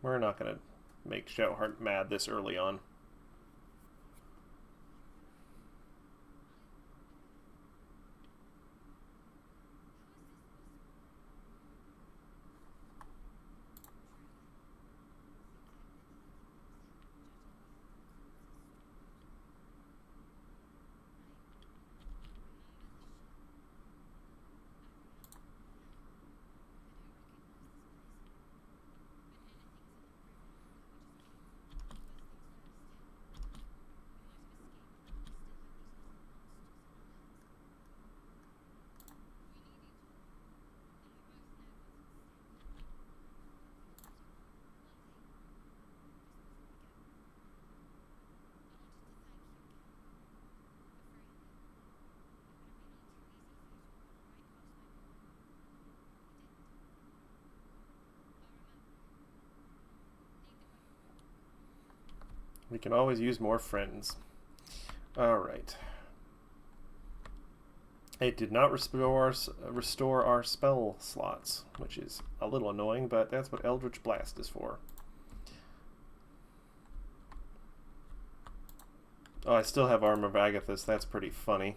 We're not gonna make Shadowheart mad this early on. We can always use more friends. Alright. It did not restore our spell slots, which is a little annoying, but that's what Eldritch Blast is for. Oh, I still have Armor of Agathis. That's pretty funny.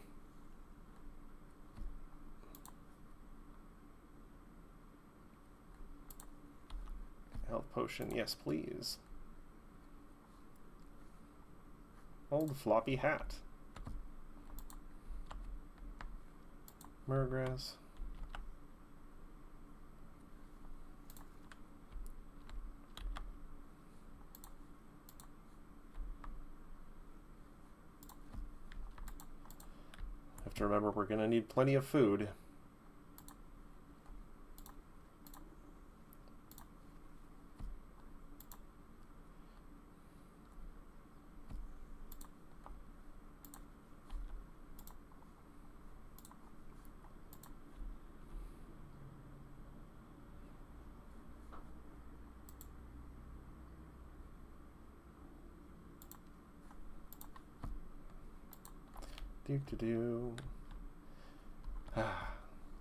Health potion, yes please. Old floppy hat. Murgrass. Have to remember we're going to need plenty of food.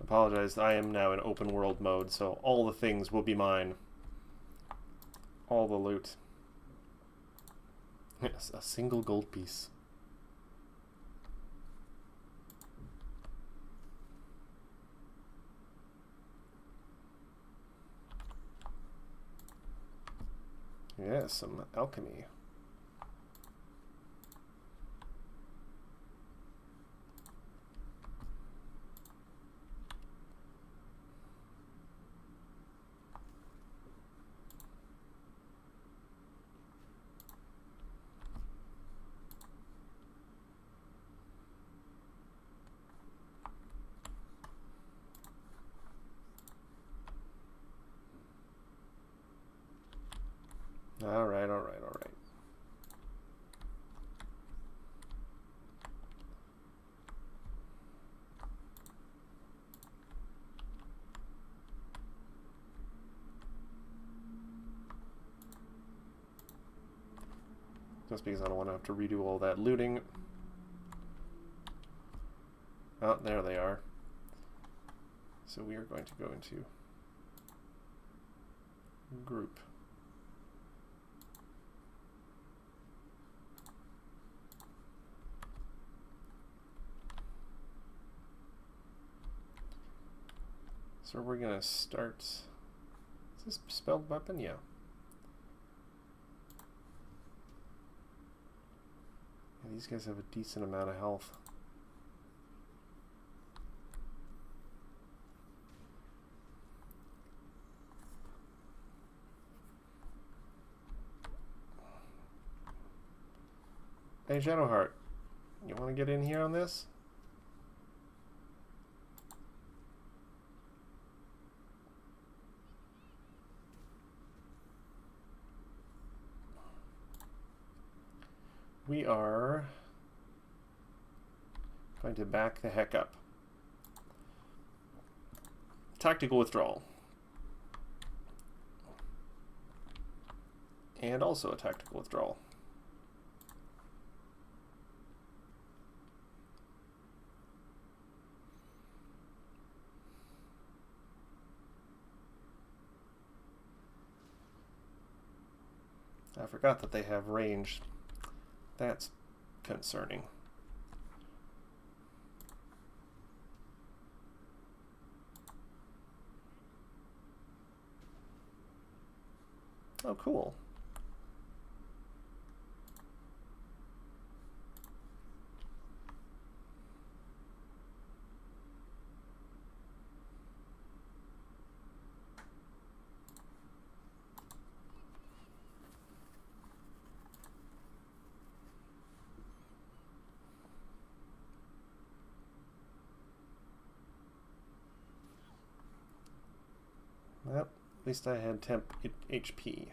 Apologize, I am now in open world mode, so all the things will be mine. All the loot. Yes, a single gold piece. Yes, some alchemy. Alright. Just because I don't want to have to redo all that looting. Oh, there they are. So we are going to go into group. So we're going to start... Is this spelled weapon? Yeah. These guys have a decent amount of health. Hey, Shadowheart, you want to get in here on this? We are going to back the heck up. Tactical withdrawal. And also a tactical withdrawal. I forgot that they have range. That's concerning. Oh, cool. Well, at least I had temp HP.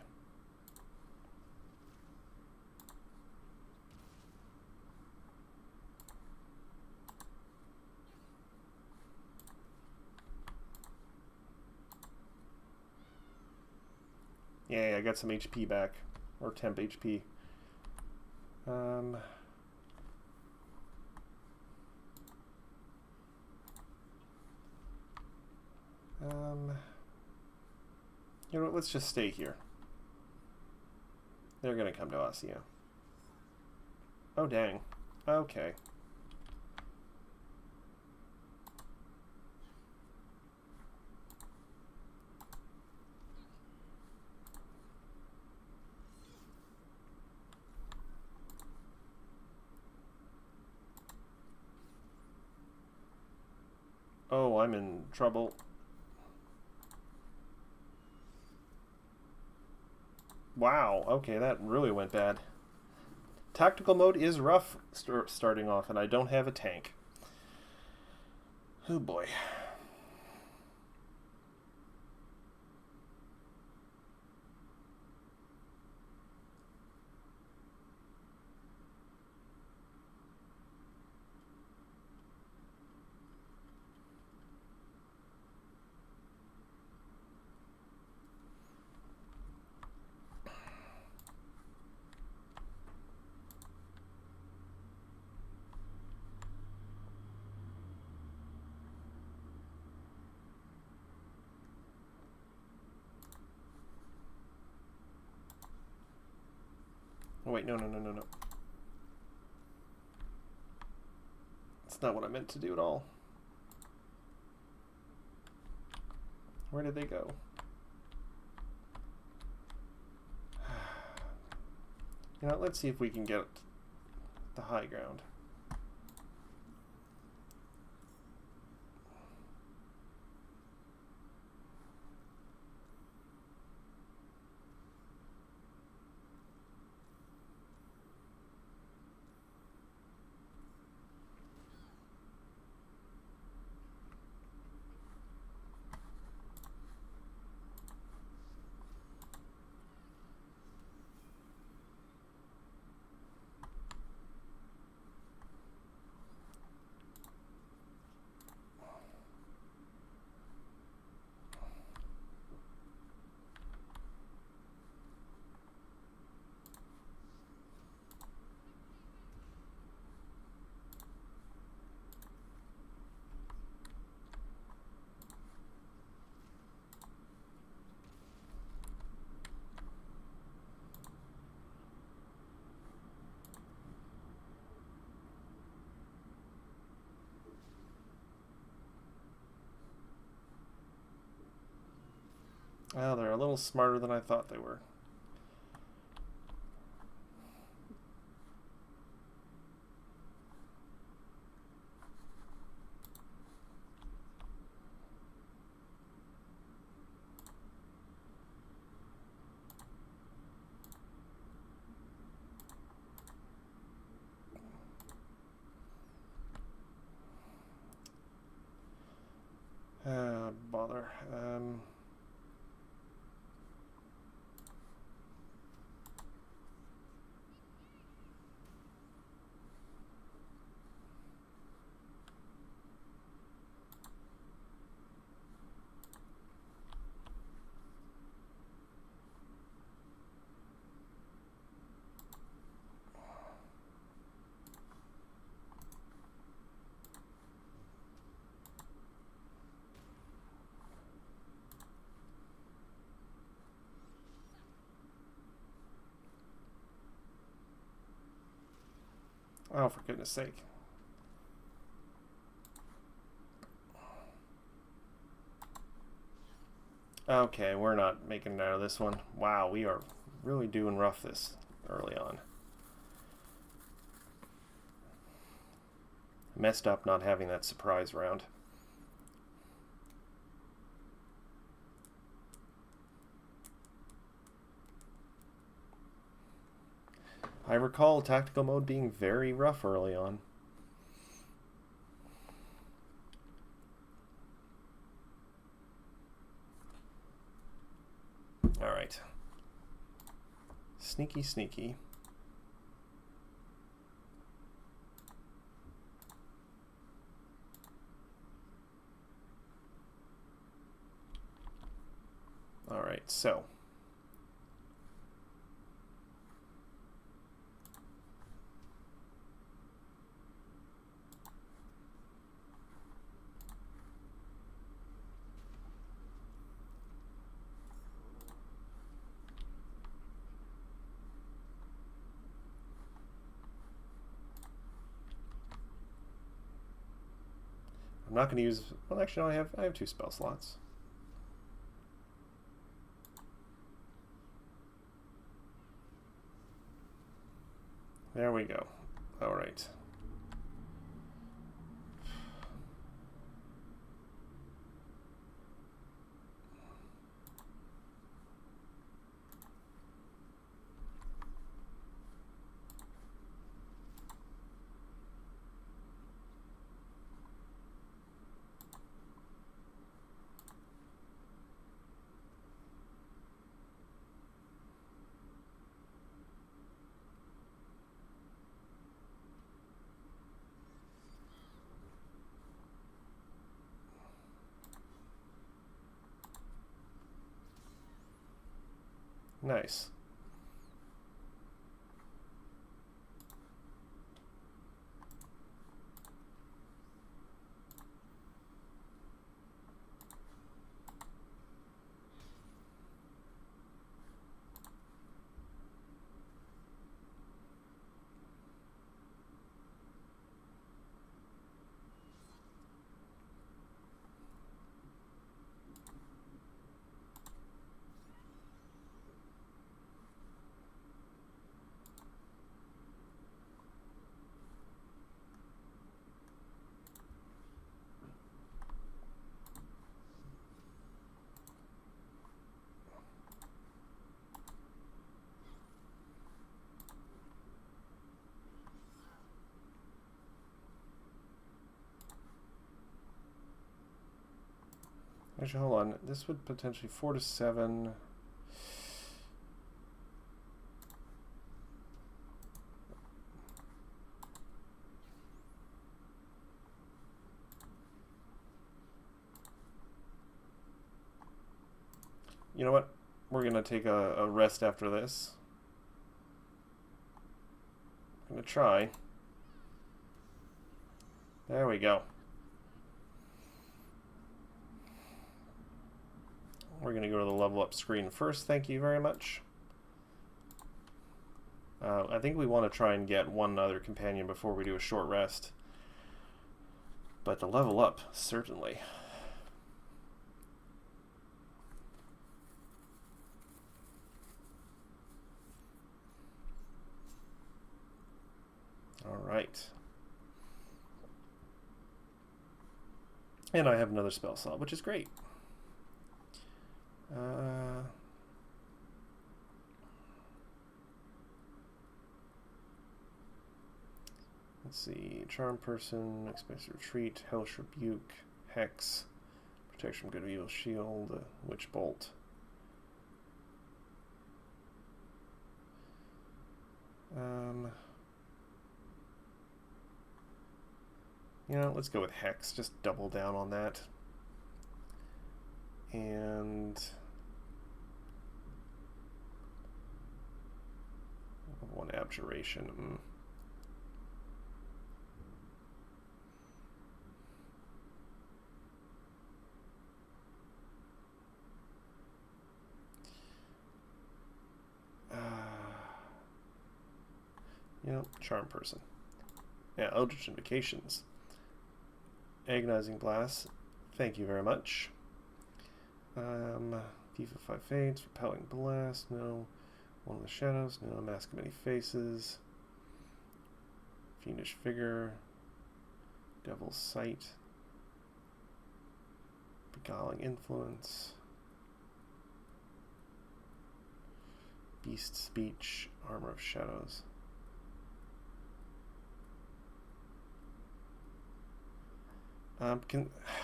Yay, I got some HP back. Or temp HP. Um, you know what, let's just stay here. They're gonna come to us, yeah. Oh, dang. Okay. Oh, I'm in trouble. Wow, okay, that really went bad. Tactical mode is rough starting off, and I don't have a tank. Oh boy. Oh, wait, no. That's not what I meant to do at all. Where did they go? You know, let's see if we can get the high ground. Well, they're a little smarter than I thought they were. Bother. Oh, for goodness sake. Okay, we're not making it out of this one. Wow, we are really doing rough this early on. Messed up not having that surprise round. I recall tactical mode being very rough early on. Alright. Sneaky, sneaky. Alright, so I'm not going to use... Well, actually, no, I have 2 spell slots. There we go. All right. Nice. Actually, hold on. This would potentially 4 to 7. You know what? We're going to take a rest after this. I'm going to try. There we go. We're going to go to the level up screen first. Thank you very much. I think we want to try and get one other companion before we do a short rest. But the level up, certainly. All right. And I have another spell slot, which is great. Let's see. Charm Person, Expects Retreat, Hellish Rebuke, Hex, Protection from Good or Evil Shield, Witch Bolt. You know, let's go with Hex. Just double down on that. And one Abjuration. You know, Charm Person. Yeah, Eldritch Invocations. Agonizing Blast. Thank you very much. Vivify Fates, Repelling Blast, no. One of the Shadows, no. Mask of Many Faces. Fiendish Vigor. Devil's Sight. Beguiling Influence. Beast Speech, Armor of Shadows.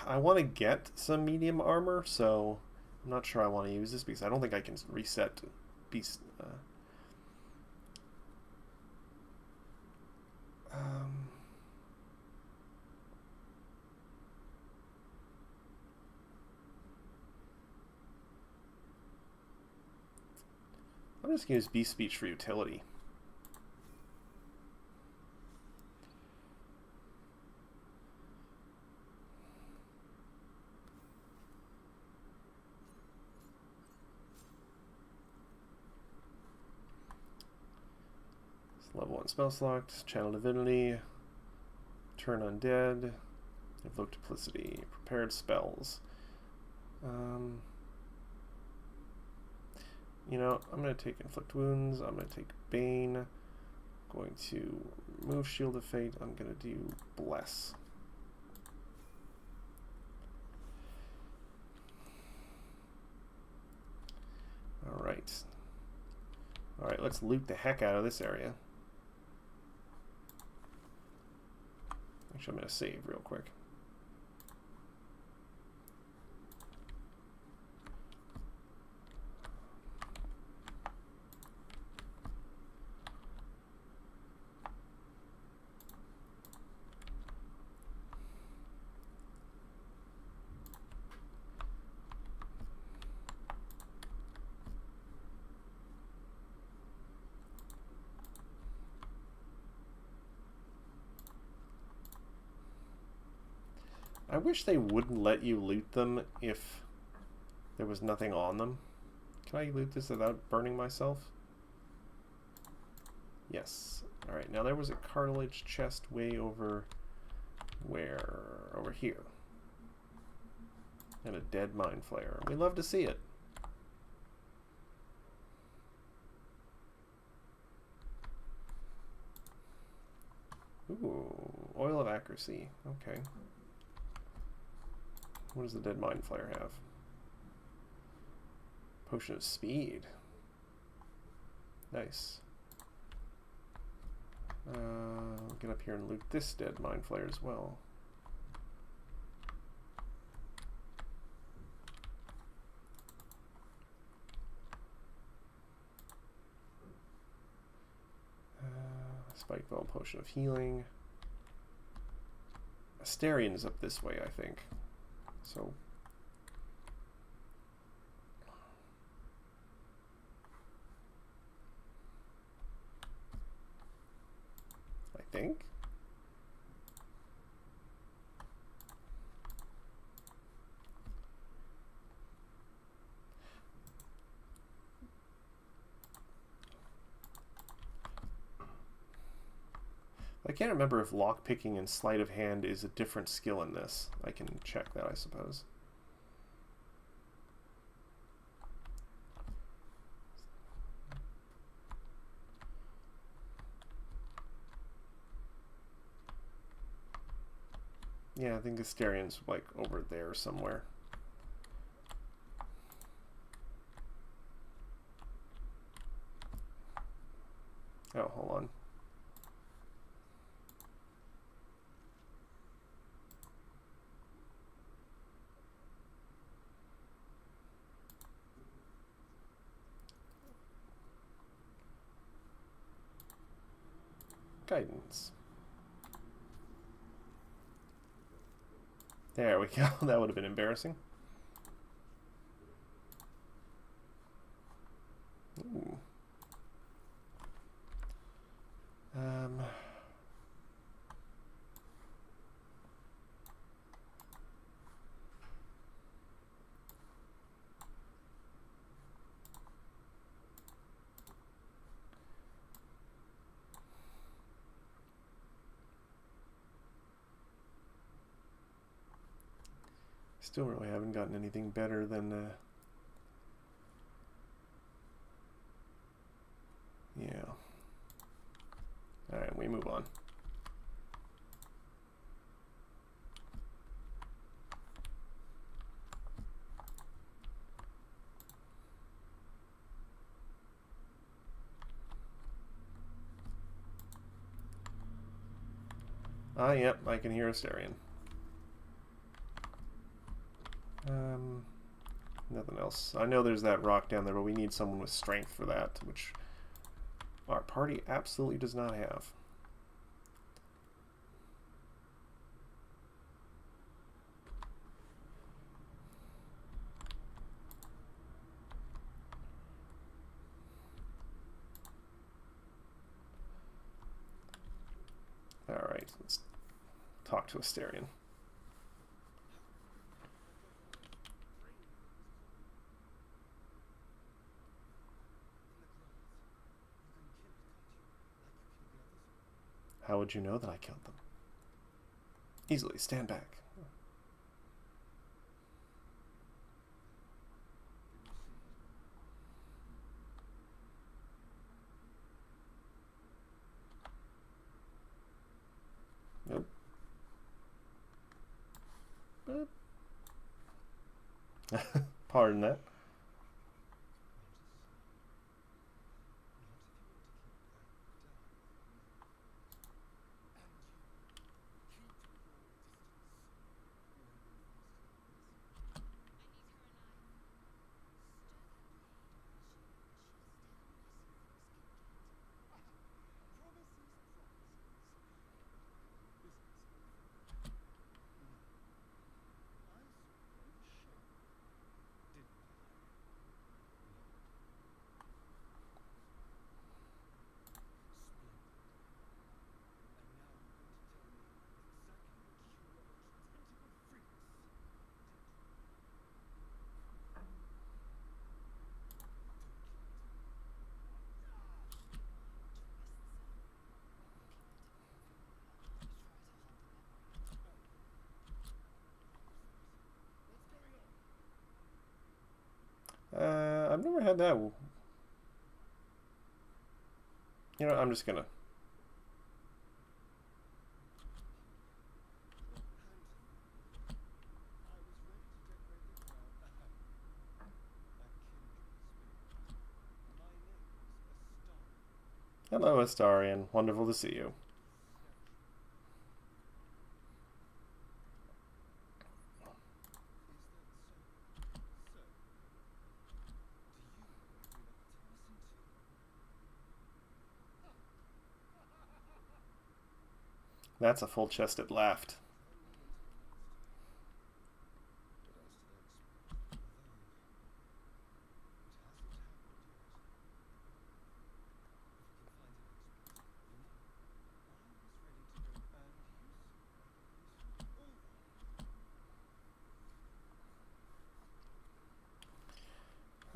I want to get some medium armor, so I'm not sure I want to use this because I don't think I can reset beast. I'm just going to use Beast Speech for utility. Level 1 spell slot, Channel Divinity, Turn Undead, Evoke Duplicity. Prepared spells. You know, I'm going to take Inflict Wounds. I'm going to take Bane. I'm going to remove Shield of Fate. I'm going to do Bless. Alright. Alright, let's loot the heck out of this area. Actually, I'm going to save real quick. I wish they wouldn't let you loot them if there was nothing on them. Can I loot this without burning myself? Yes. Alright, now there was a cartilage chest way over where? Over here. And a dead mind flayer. We love to see it. Ooh, Oil of Accuracy. Okay. What does the dead mind flayer have? Potion of Speed. Nice. Get up here and loot this dead mind flayer as well. Spike Bell, Potion of Healing. Asterion is up this way, I think. So I think. I can't remember if lockpicking and sleight of hand is a different skill in this. I can check that, I suppose. Yeah, I think Asterion's like over there somewhere. Oh, hold on. Guidance. There we go. That would have been embarrassing. Ooh. Still really haven't gotten anything better than yeah. Alright, we move on. Ah, yep, I can hear Asterion. Nothing else. I know there's that rock down there, but we need someone with strength for that, which our party absolutely does not have. Alright, let's talk to Asterion. How would you know that I killed them? Easily, stand back. Nope. Pardon that. I've never had that. You know, I'm just gonna. Hello, Astarian. Wonderful to see you. That's a full-chested laugh.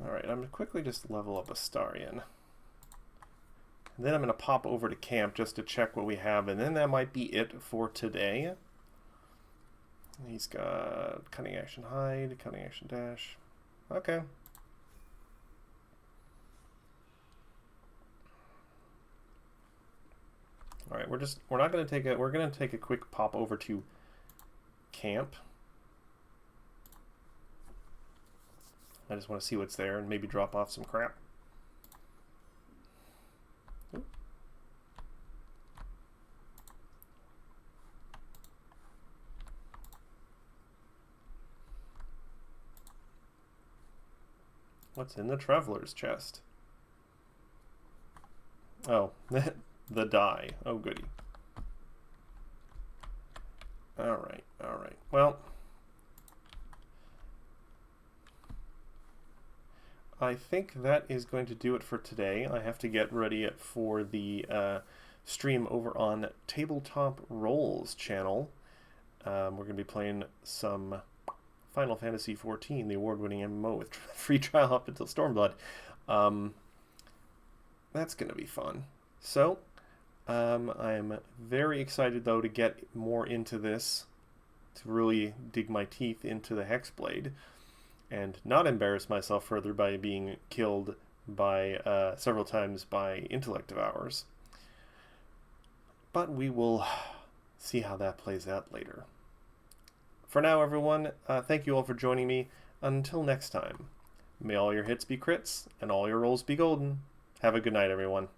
Alright, I'm going to quickly just level up Astarian. And then I'm going to pop over to camp just to check what we have, and then that might be it for today. He's got cunning action hide, cunning action dash. Okay. All right, we're not going to take we're going to take a quick pop over to camp. I just want to see what's there and maybe drop off some crap. What's in the traveler's chest? Oh, the die. Oh, goody. Alright, alright. Well, I think that is going to do it for today. I have to get ready for the stream over on Tabletop Rolls channel. We're going to be playing some Final Fantasy XIV, the award-winning MMO with free trial up until Stormblood. That's going to be fun. So, I'm very excited, though, to get more into this, to really dig my teeth into the Hexblade, and not embarrass myself further by being killed by several times by intellect devourers. But we will see how that plays out later. For now, everyone, thank you all for joining me. Until next time, may all your hits be crits and all your rolls be golden. Have a good night, everyone.